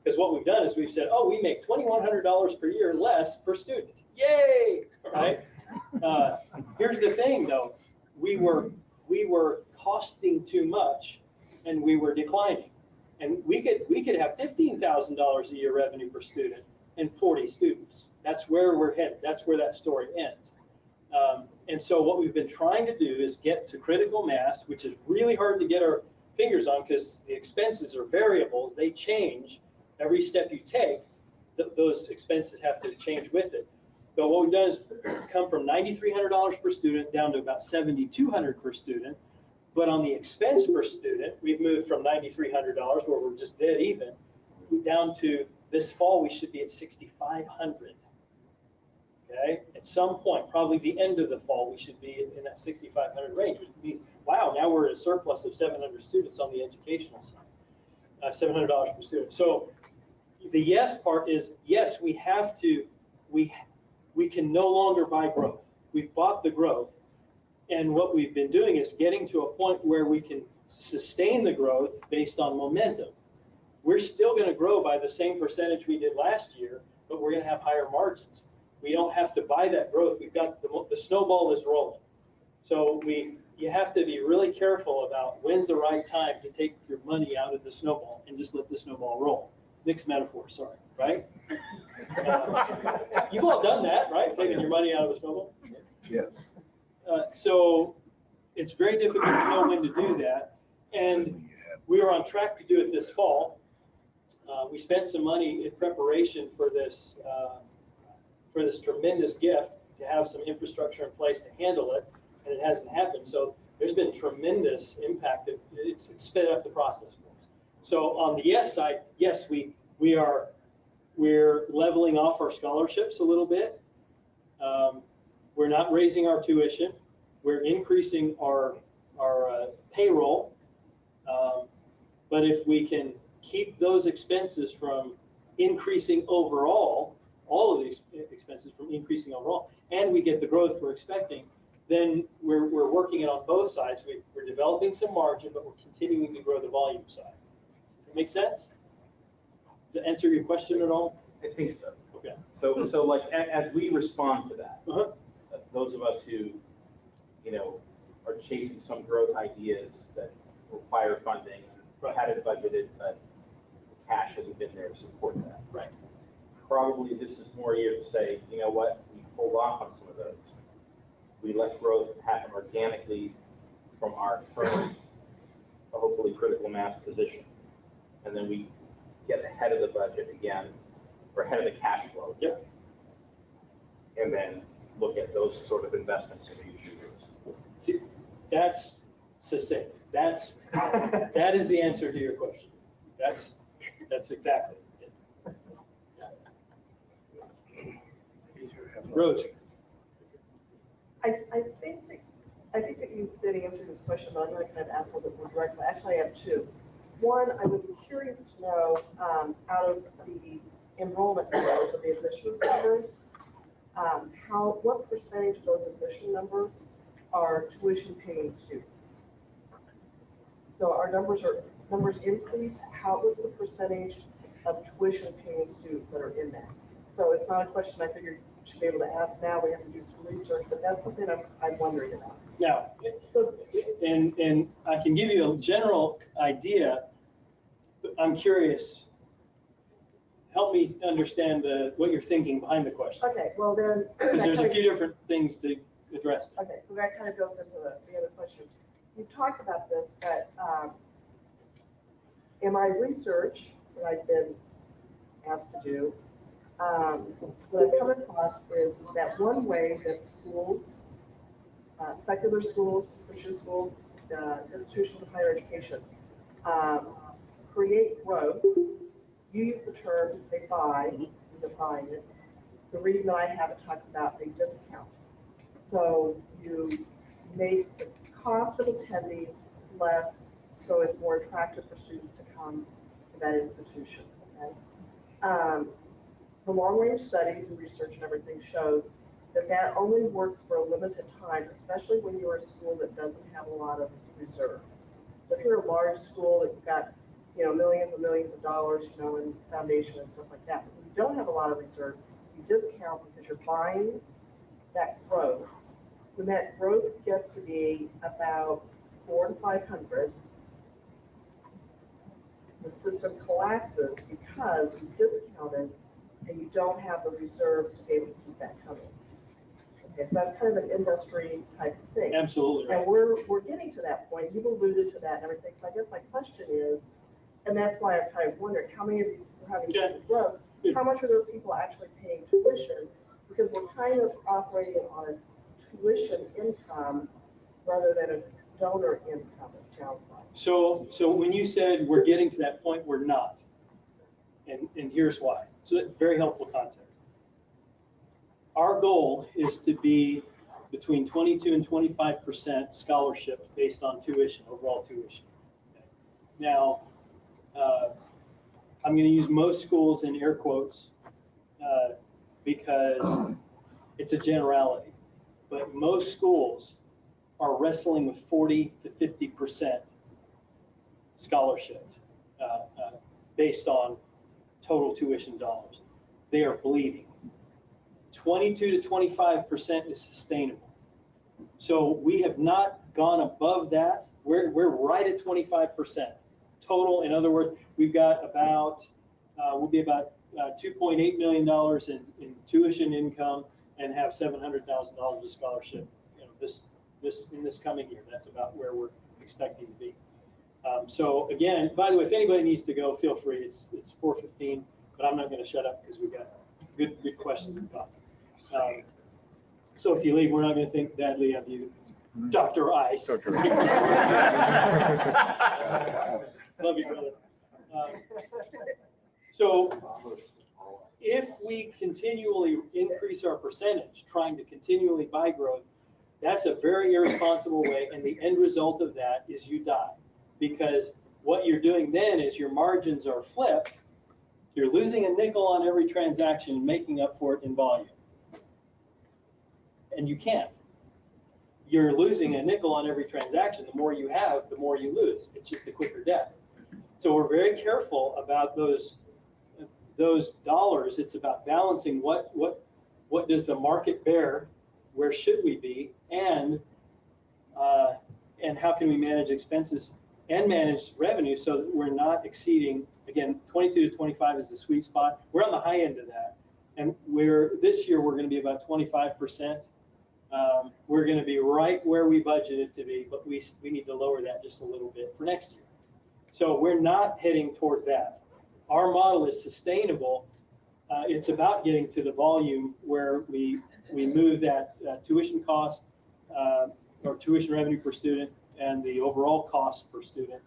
Because what we've done is we've said, oh, we make $2,100 per year less per student. Yay! Right? Here's the thing, though. We were costing too much, and we were declining. And we could have $15,000 a year revenue per student and 40 students. That's where we're headed. That's where that story ends. And so what we've been trying to do is get to critical mass, which is really hard to get our fingers on because the expenses are variables. They change. Every step you take, those expenses have to change with it. But what we've done is come from $9,300 per student down to about $7,200 per student. But on the expense per student, we've moved from $9,300, where we're just dead even, down to this fall we should be at $6,500. Okay, at some point, probably the end of the fall, we should be in that $6,500 range, which means, wow, now we're at a surplus of 700 students on the educational side, $700 per student. So the yes part is, yes, we have to, we can no longer buy growth. We've bought the growth. And what we've been doing is getting to a point where we can sustain the growth based on momentum. We're still going to grow by the same percentage we did last year, but we're going to have higher margins. We don't have to buy that growth. We've got the snowball is rolling. So you have to be really careful about when's the right time to take your money out of the snowball and just let the snowball roll. Mixed metaphor, sorry, right? You've all done that, right? Taking your money out of the snowball? Yes. So it's very difficult to know when to do that. And we are on track to do it this fall. We spent some money in preparation for this tremendous gift, to have some infrastructure in place to handle it, and it hasn't happened. So there's been tremendous impact. It's sped up the process for us. So on the yes side, yes, we're leveling off our scholarships a little bit. we're not raising our tuition. We're increasing our payroll. But if we can keep those expenses from increasing overall, all of these expenses from increasing overall, and we get the growth we're expecting, then we're working it on both sides. We're developing some margin, but we're continuing to grow the volume side. Does that make sense? Does that answer your question at all? I think so. Okay. So like, as we respond to that, Uh-huh. those of us who, are chasing some growth ideas that require funding, Right. had it budgeted, but cash hasn't been there to support that. Right. Probably this is more a year to say, you know what, we hold off on some of those. We let growth happen organically from our current, hopefully critical mass position. And then we get ahead of the budget again, or ahead of the cash flow. Yep. And then look at those sort of investments in future years. See, that's succinct. That is the answer to your question. That's exactly it. Rose. I think that you did answer this question, but I'm going to kind of ask a little bit more directly. Actually, I have two. One, I would be curious to know, out of the enrollment numbers, of the admission numbers, what percentage of those admission numbers are tuition-paying students? So our numbers increase. What's the percentage of tuition-paying students that are in that? So it's not a question I figured you should be able to ask now. We have to do some research, but that's something I'm wondering about. Now, So, and I can give you a general idea, but I'm curious. Help me understand what you're thinking behind the question. okay, well then. Because there's a few different things to address there. Okay, so that kind of goes into the other question. You talked about this, but in my research that I've been asked to do, what I've come across is that one way that schools, secular schools, Christian schools, institutions of higher education, create growth. You use the term they buy, you define it. The reading that I have, it talks about they discount. So you make the cost of attending less, so it's more attractive for students to come to that institution. Okay? The long-range studies and research and everything shows that only works for a limited time, especially when you're a school that doesn't have a lot of reserve. So if you're a large school that you've got, millions and millions of dollars, in foundation and stuff like that, but when you don't have a lot of reserve, you discount because you're buying that growth. When that growth gets to be about 400 to 500, the system collapses because you discounted and you don't have the reserves to be able to keep that coming. Okay, so that's kind of an industry type of thing. Absolutely right. And we're getting to that point. You've alluded to that and everything. So I guess my question is, and that's why I'm kind of wondering, how many of you are having growth? How much are those people actually paying tuition? Because we're kind of operating on a tuition income rather than a donor income, it sounds like. So when you said we're getting to that point, we're not. And here's why. So that's very helpful context. Our goal is to be between 22 and 25% scholarship based on tuition, overall tuition. Okay. Now, I'm going to use most schools in air quotes because it's a generality. But most schools are wrestling with 40 to 50% scholarship based on total tuition dollars. They are bleeding. 22 to 25% is sustainable. So we have not gone above that. We're right at 25% total. In other words, we've got about, we'll be about $2.8 million in tuition income and have $700,000 of scholarship, in this coming year. That's about where we're expecting to be. So again, by the way, if anybody needs to go, feel free. It's 4:15, but I'm not going to shut up because we've got good questions and thoughts. So if you leave, we're not going to think badly of you, Dr. Ice. Love you, brother. So if we continually increase our percentage, trying to continually buy growth, that's a very irresponsible way, and the end result of that is you die. Because what you're doing then is your margins are flipped. You're losing a nickel on every transaction and making up for it in volume. And you can't. You're losing a nickel on every transaction. The more you have, the more you lose. It's just a quicker death. So we're very careful about those dollars. It's about balancing what does the market bear, where should we be, and how can we manage expenses and manage revenue so that we're not exceeding, again, 22 to 25 is the sweet spot. We're on the high end of that. And this year we're going to be about 25%. We're going to be right where we budgeted to be, but we need to lower that just a little bit for next year. So we're not heading toward that. Our model is sustainable. It's about getting to the volume where we move that tuition cost or tuition revenue per student and the overall cost per student,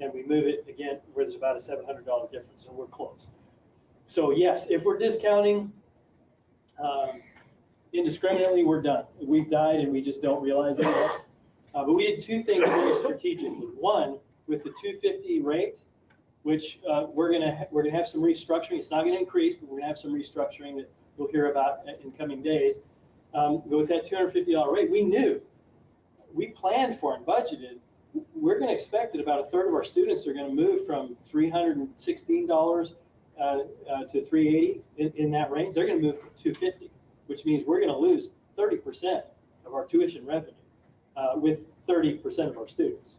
and we move it again where there's about a $700 difference, and we're close. So yes, if we're discounting indiscriminately, we're done. We've died and we just don't realize it yet. But we did two things very strategically. One, with the 250 rate, which we're gonna have some restructuring. It's not gonna increase, but we're gonna have some restructuring that we'll hear about in coming days. But with that $250 rate, we planned for and budgeted. We're gonna expect that about a third of our students are gonna move from $316 to $380 in that range. They're gonna move to $250, which means we're gonna lose 30% of our tuition revenue with 30% of our students.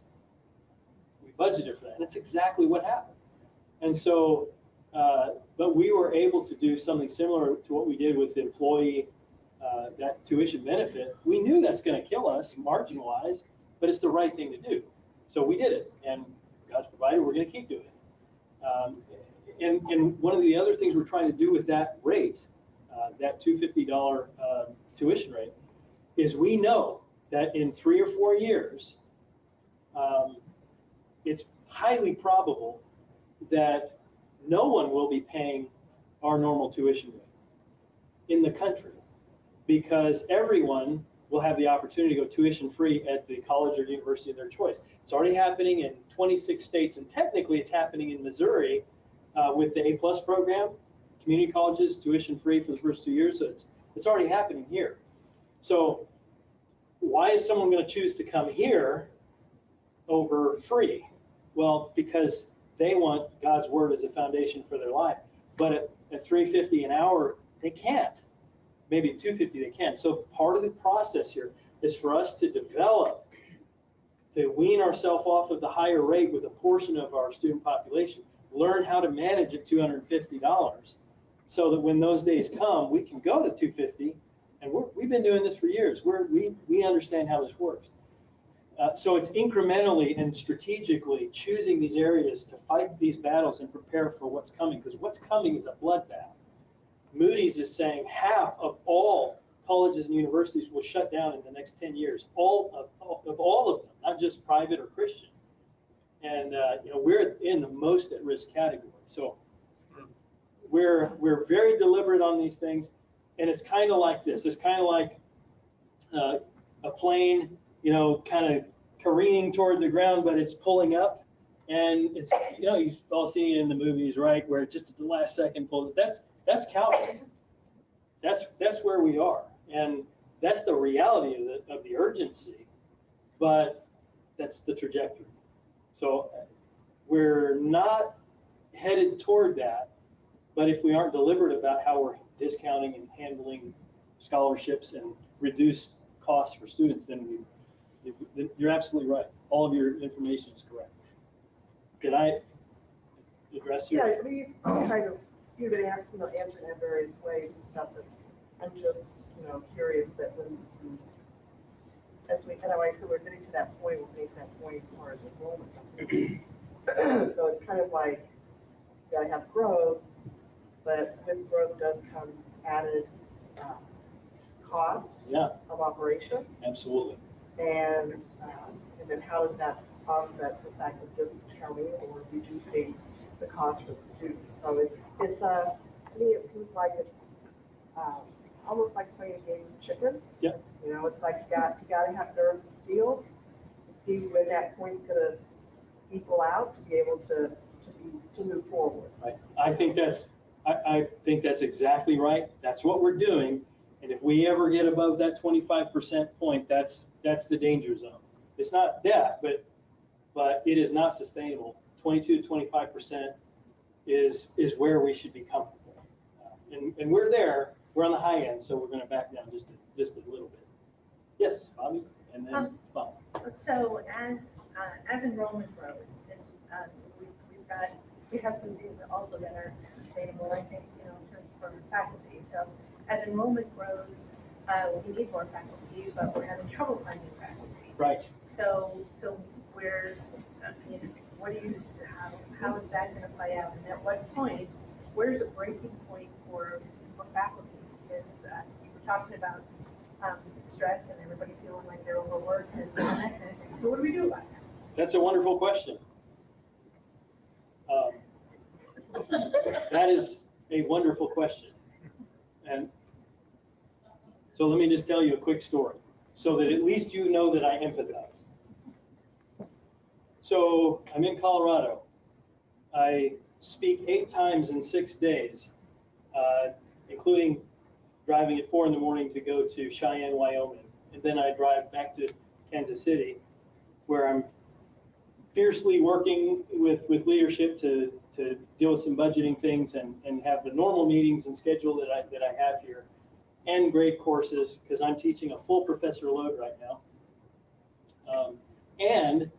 We budgeted for that, and that's exactly what happened. And so, but we were able to do something similar to what we did with the employee, that tuition benefit. We knew that's going to kill us margin-wise, but it's the right thing to do. So we did it, and God's provided. We're going to keep doing it. And one of the other things we're trying to do with that rate, that $250 tuition rate, is we know that in 3 or 4 years, it's highly probable that no one will be paying our normal tuition rate in the country, because everyone will have the opportunity to go tuition free at the college or university of their choice. It's already happening in 26 states, and technically it's happening in Missouri with the A+ program, community colleges tuition free for the first 2 years. So it's already happening here. So why is someone going to choose to come here over free? Well, because they want God's word as a foundation for their life. But at $350 an hour, they can't. Maybe at $250 they can. So part of the process here is for us to develop, to wean ourselves off of the higher rate with a portion of our student population, learn how to manage at $250, so that when those days come, we can go to $250. And we've been doing this for years. We understand how this works. So it's incrementally and strategically choosing these areas to fight these battles and prepare for what's coming, because what's coming is a bloodbath. Moody's is saying half of all colleges and universities will shut down in the next 10 years, all of them, not just private or Christian. And we're in the most at-risk category. So we're very deliberate on these things, and it's kind of like this. It's kind of like a plane, kind of careening toward the ground, but it's pulling up, and it's, you've all seen it in the movies, right, where it just at the last second pulls. That's Calvary. That's where we are, and that's the reality of the urgency, but that's the trajectory. So we're not headed toward that, but if we aren't deliberate about how we're discounting and handling scholarships and reduce costs for students, then you're absolutely right. All of your information is correct. Did I address your? Yeah, we've you've been answering in various ways and stuff, but I'm just, curious that when as we, like I said, we're getting to that point, we'll make that point as far as enrollment. So it's kind of like, you gotta have growth, but with growth does come added cost of operation. Absolutely. And then how does that offset the fact of discounting or reducing the cost for the students? So it's to me, it seems like it's, almost like playing a game of chicken. Yeah. You know, it's like you gotta have nerves of steel to see when that point's gonna equal out to be able to move forward. I think that's exactly right. That's what we're doing. And if we ever get above that 25% point, that's the danger zone. It's not death, but it is not sustainable. 22 to 25% is where we should be comfortable. And we're there. We're on the high end, so we're going to back down just a little bit. Yes, Bobby, and then Bob. So as enrollment grows, we have some things also that are sustainable, I think, in terms for faculty. So as enrollment grows, we need more faculty, but we're having trouble finding faculty. Right. So where, what do you, how is that going to play out? And at what point, where's the breaking point for faculty? Because you were talking about stress and everybody feeling like they're overworked and that kind of thing. So what do we do about that? That's a wonderful question. That is a wonderful question. And so let me just tell you a quick story so that at least you know that I empathize. So I'm in Colorado. I speak 8 times in 6 days, including driving at 4 in the morning to go to Cheyenne, Wyoming. And then I drive back to Kansas City, where I'm fiercely working with leadership to deal with some budgeting things and have the normal meetings and schedule that I have here, and grade courses, because I'm teaching a full professor load right now. And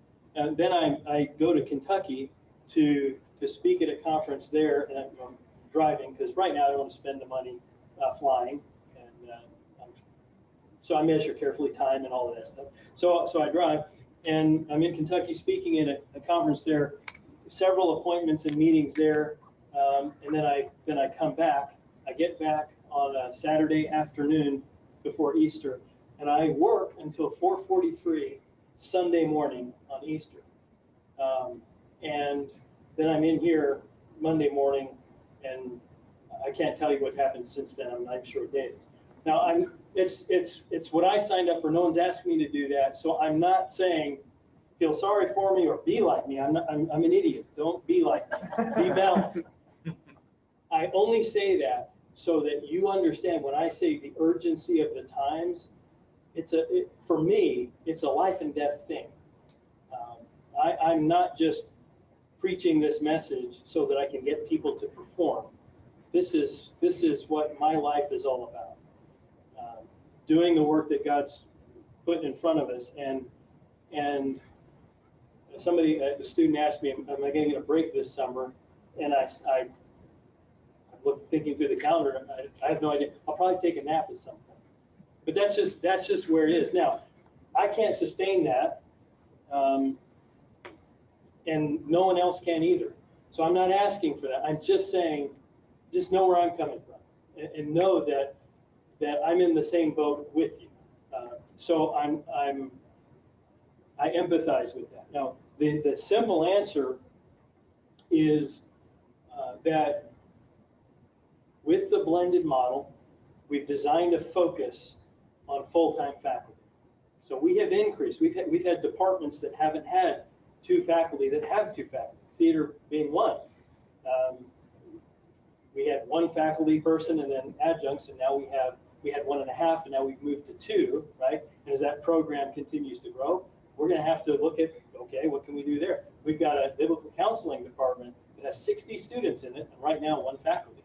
then I go to Kentucky to speak at a conference there, and I'm driving, because right now I don't want to spend the money flying, and so I measure carefully time and all of that stuff. So I drive, and I'm in Kentucky speaking at a conference there, several appointments and meetings there, and then I come back. I get back on a Saturday afternoon before Easter, and I work until 4:43 Sunday morning on Easter, and then I'm in here Monday morning, and I can't tell you what happened since then. I'm not sure days. Now it's what I signed up for. No one's asked me to do that, so I'm not saying feel sorry for me or be like me. I'm an idiot. Don't be like me. Be balanced. I only say that so that you understand when I say the urgency of the times. For me, it's a life and death thing. I'm not just preaching this message so that I can get people to perform. This is what my life is all about. Doing the work that God's put in front of us, and a student asked me, am I going to get a break this summer? And I looked, thinking through the calendar, I have no idea. I'll probably take a nap at some point. But that's just where it is. Now, I can't sustain that, and no one else can either. So I'm not asking for that. I'm just saying, just know where I'm coming from, and know that I'm in the same boat with you. So I empathize with that. Now, the simple answer is that with the blended model, we've designed a focus on full-time faculty. So we have increased. We've had departments that haven't had 2 faculty that have 2 faculty, theater being one. We had 1 faculty person and then adjuncts, and now we had 1.5, and now we've moved to 2, right? And as that program continues to grow, we're going to have to look at, okay, what can we do there? We've got a biblical counseling department that has 60 students in it, and right now 1 faculty.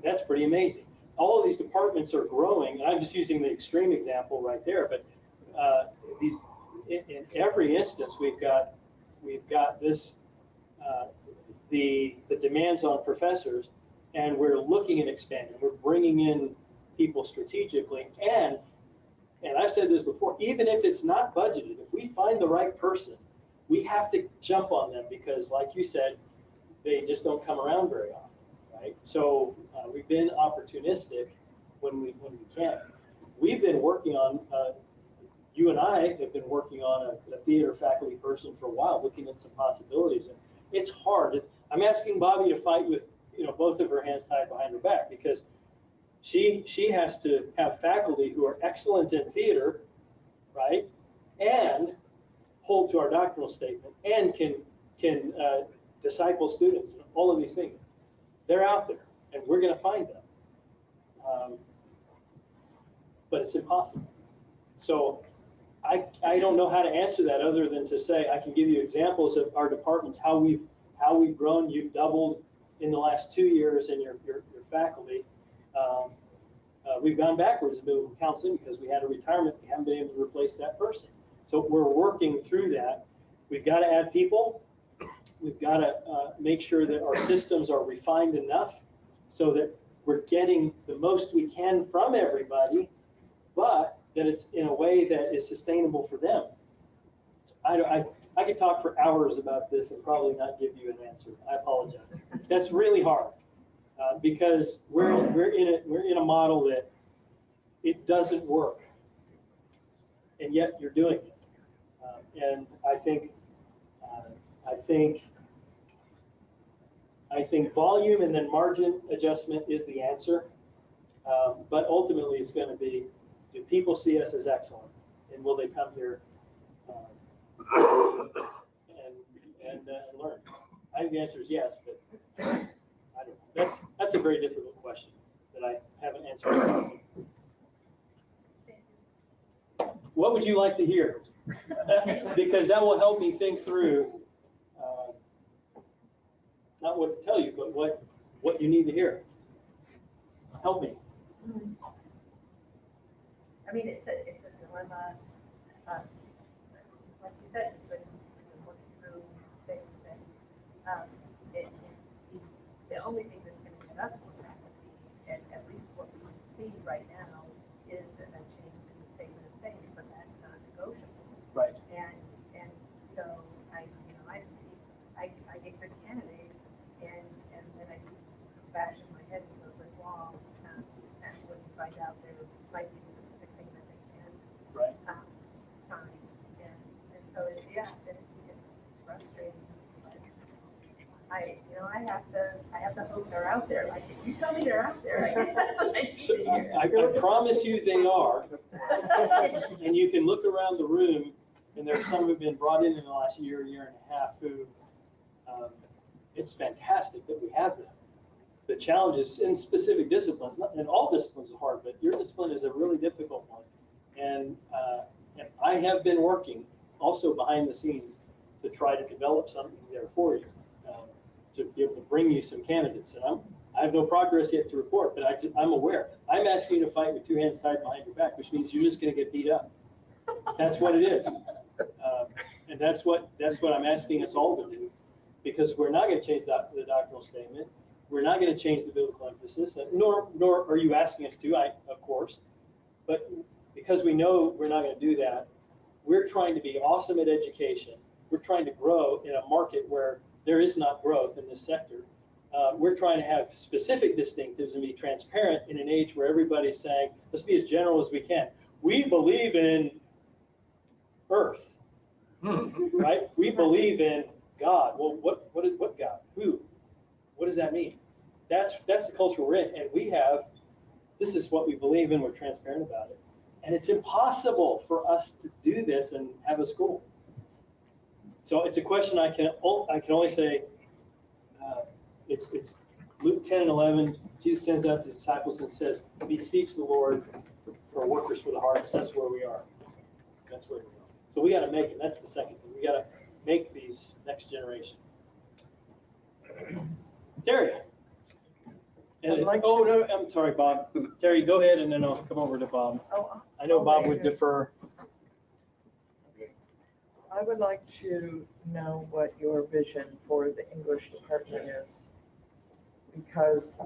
That's pretty amazing. All of these departments are growing, and I'm just using the extreme example right there, but in every instance, we've got this, the demands on professors, and we're looking at expanding. We're bringing in people strategically, and I've said this before, even if it's not budgeted, if we find the right person, we have to jump on them, because like you said, they just don't come around very often, right? So we've been opportunistic when we can. We've been working on, you and I have been working on a theater faculty person for a while, looking at some possibilities, and it's hard. I'm asking Bobby to fight with, both of her hands tied behind her back, because she has to have faculty who are excellent in theater, right? And hold to our doctrinal statement and can disciple students, all of these things. They're out there, and we're going to find them. But it's impossible. So I don't know how to answer that other than to say I can give you examples of our departments, how we've grown. You've doubled in the last 2 years in your faculty. We've gone backwards in biblical counseling because we had a retirement. We haven't been able to replace that person. So we're working through that. We've got to add people. We've got to make sure that our systems are refined enough so that we're getting the most we can from everybody, but that it's in a way that is sustainable for them. I could talk for hours about this and probably not give you an answer. I apologize. That's really hard because we're in a model that it doesn't work, and yet you're doing it. And I think volume and then margin adjustment is the answer. But ultimately, it's going to be, do people see us as excellent, and will they come here and learn? I think the answer is yes, but I don't know. That's a very difficult question that I haven't answered. What would you like to hear? Because that will help me think through not what to tell you, but what you need to hear. Help me. I mean, it's a dilemma. Like you said, you've been working through things, and the only thing that's going to get us from faculty, and at least what we can see right now, is a change in the statement of faith, but that's not negotiable. Right. And so I get good candidates, and then I bash in my head into a brick wall, and when you find out there might be a specific thing that they can find, and so it's frustrating. But I have to hope they're out there. Like, if you tell me they're out there, I guess that's what I need to hear. I promise you they are. And you can look around the room, and there's some who've been brought in the last year and a half who, it's fantastic that we have them. The challenges in specific disciplines, and all disciplines are hard, but your discipline is a really difficult one. And I have been working also behind the scenes to try to develop something there for you, to be able to bring you some candidates. And I have no progress yet to report, but I'm aware. I'm asking you to fight with 2 hands tied behind your back, which means you're just going to get beat up. That's what it is. And that's what I'm asking us all to do, because we're not going to change the doctrinal statement. We're not going to change the biblical emphasis, nor are you asking us to, of course. But because we know we're not going to do that, we're trying to be awesome at education. We're trying to grow in a market where there is not growth in this sector. We're trying to have specific distinctives and be transparent in an age where everybody's saying, let's be as general as we can. We believe in earth, right? We believe in God. Well, what God? Who? What does that mean? That's the culture we're in, and this is what we believe in. We're transparent about it, and it's impossible for us to do this and have a school. So it's a question I can only say. It's Luke 10 and 11. Jesus sends out his disciples and says, "Beseech the Lord for workers for the harvest." That's where we are. That's where we are. So we got to make it. That's the second thing. We got to make these next generation. Terry. Oh, no, I'm sorry, Bob. Terry, go ahead, and then I'll come over to Bob. I know Bob would defer. I would like to know what your vision for the English department is, because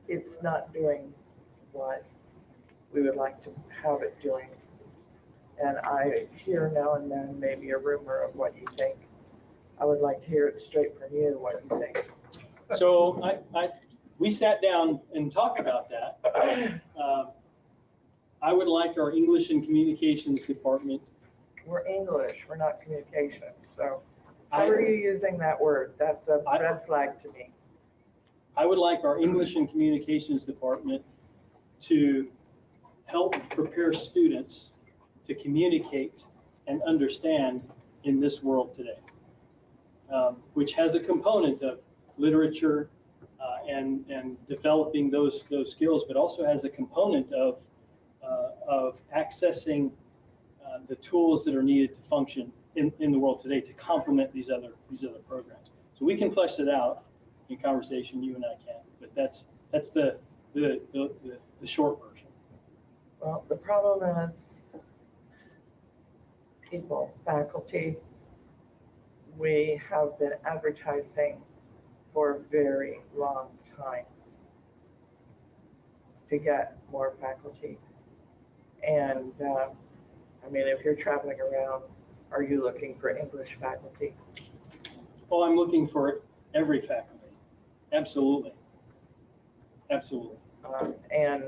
it's not doing what we would like to have it doing. And I hear now and then maybe a rumor of what you think. I would like to hear it straight from you, what you think. So we sat down and talked about that. I would like our English and Communications department. We're English, we're not communication, so How are you using that word? That's a red flag to me. I would like our English and Communications Department to help prepare students to communicate and understand in this world today, which has a component of literature and developing those skills, but also has a component of accessing the tools that are needed to function in the world today to complement these other programs. So we can flesh it out in conversation, you and I can, but that's the short version. Well, the problem is people, faculty. We have been advertising for a very long time to get more faculty. And I mean, if you're traveling around, are you looking for English faculty? Well, I'm looking for every faculty. Absolutely. Absolutely. And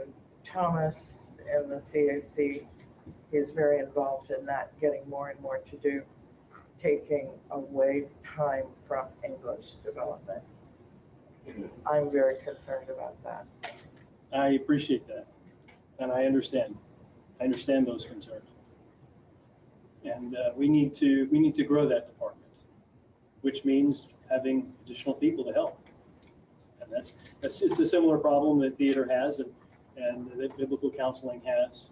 Thomas in the CAC is very involved in that, getting more and more to do, taking away time from English development. I'm very concerned about that. I appreciate that, and I understand those concerns. And we need to grow that department, which means having additional people to help. And it's a similar problem that theater has and that biblical counseling has.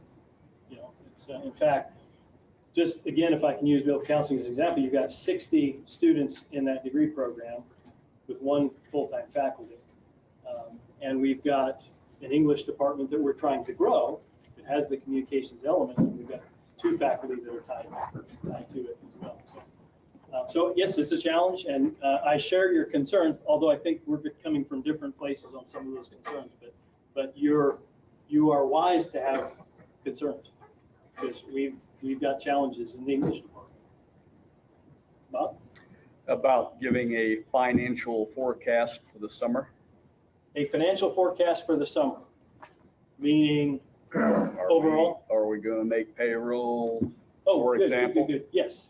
You know, it's in fact, just again, if I can use biblical counseling as an example, you've got 60 students in that degree program with one full-time faculty. And we've got an English department that we're trying to grow. It has the communications element, and we've got 2 faculty that are tied to it as well. So yes, it's a challenge, and I share your concerns, although I think we're coming from different places on some of those concerns. But you are wise to have concerns, because we've got challenges in the English department. Bob? About giving a financial forecast for the summer. A financial forecast for the summer, meaning overall? Are we going to make payroll, for good, example? Good. Yes.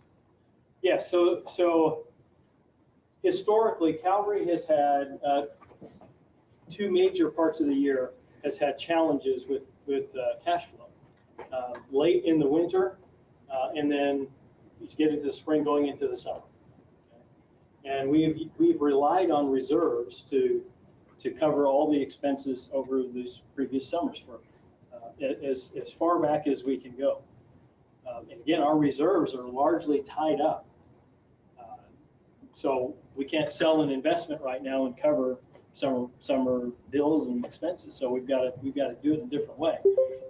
Yes, so historically, Calvary has had 2 major parts of the year has had challenges with cash flow. Late in the winter, and then you get into the spring, going into the summer. And we've relied on reserves to cover all the expenses over these previous summers for as far back as we can go. And again, our reserves are largely tied up. So we can't sell an investment right now and cover summer bills and expenses. So we've got to do it in a different way.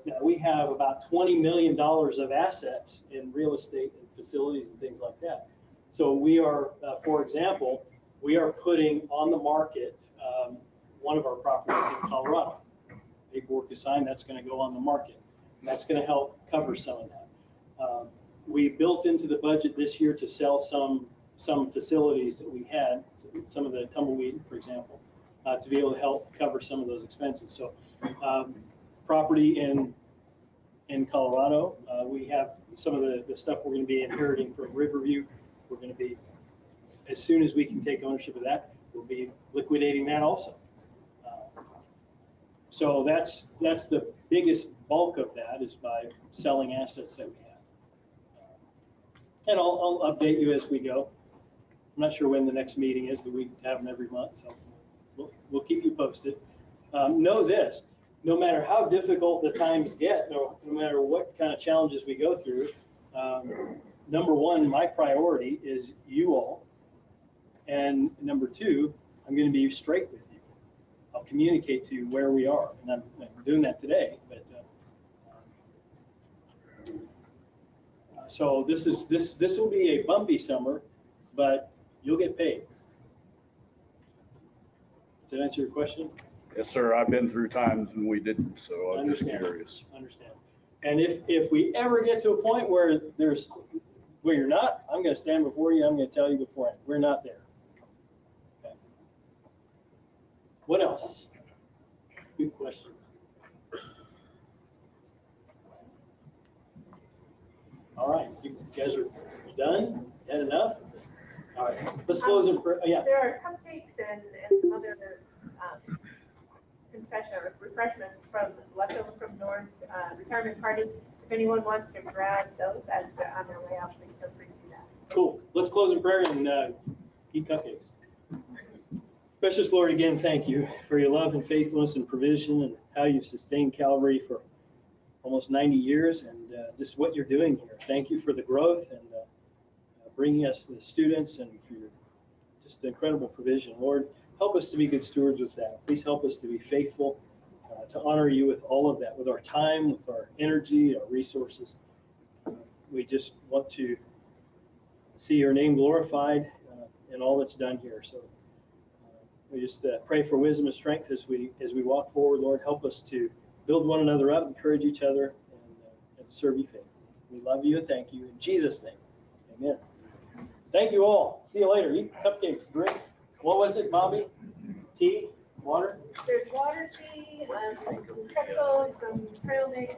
Now, we have about $20 million of assets in real estate and facilities and things like that. So we are, for example, we are putting on the market one of our properties in Colorado. Paperwork is signed, that's going to go on the market. And that's going to help cover some of that. We built into the budget this year to sell some facilities that we had, some of the tumbleweed, for example, to be able to help cover some of those expenses. So property in Colorado, we have some of the stuff we're going to be inheriting from Riverview. We're going to be, as soon as we can take ownership of that, we'll be liquidating that also. So that's the biggest bulk of that, is by selling assets that we have. And I'll update you as we go. I'm not sure when the next meeting is, but we have them every month, so we'll keep you posted. Know this, no matter how difficult the times get, no matter what kind of challenges we go through, number one, my priority is you all. And number 2, I'm going to be straight with you. I'll communicate to you where we are, and I'm doing that today. But so this will be a bumpy summer, but you'll get paid. Does that answer your question? Yes, sir. I've been through times when we didn't, so I'm just curious. Understand. And if we ever get to a point where you're not, I'm going to stand before you. I'm going to tell you beforehand, we're not there. Okay. What else? Good question. All right, you guys are done? Had enough? All right, let's close in prayer. Yeah. There are cupcakes and some other concession or refreshments leftover from Norm's retirement party. If anyone wants to grab those as they're on their way out, please feel free to do that. Cool. Let's close in prayer and eat cupcakes. Precious Lord, again, thank you for your love and faithfulness and provision and how you've sustained Calvary for almost 90 years and just what you're doing here. Thank you for the growth and bringing us the students and for your just incredible provision. Lord, help us to be good stewards with that. Please help us to be faithful, to honor you with all of that, with our time, with our energy, our resources. We just want to see your name glorified in all that's done here. So we just pray for wisdom and strength as we walk forward. Lord, help us to build one another up, encourage each other, and serve you faithfully. We love you and thank you. In Jesus' name, amen. Thank you all. See you later. Eat cupcakes, drink. What was it, Bobby? Tea? Water? There's water, tea, pretzel, some trail mix.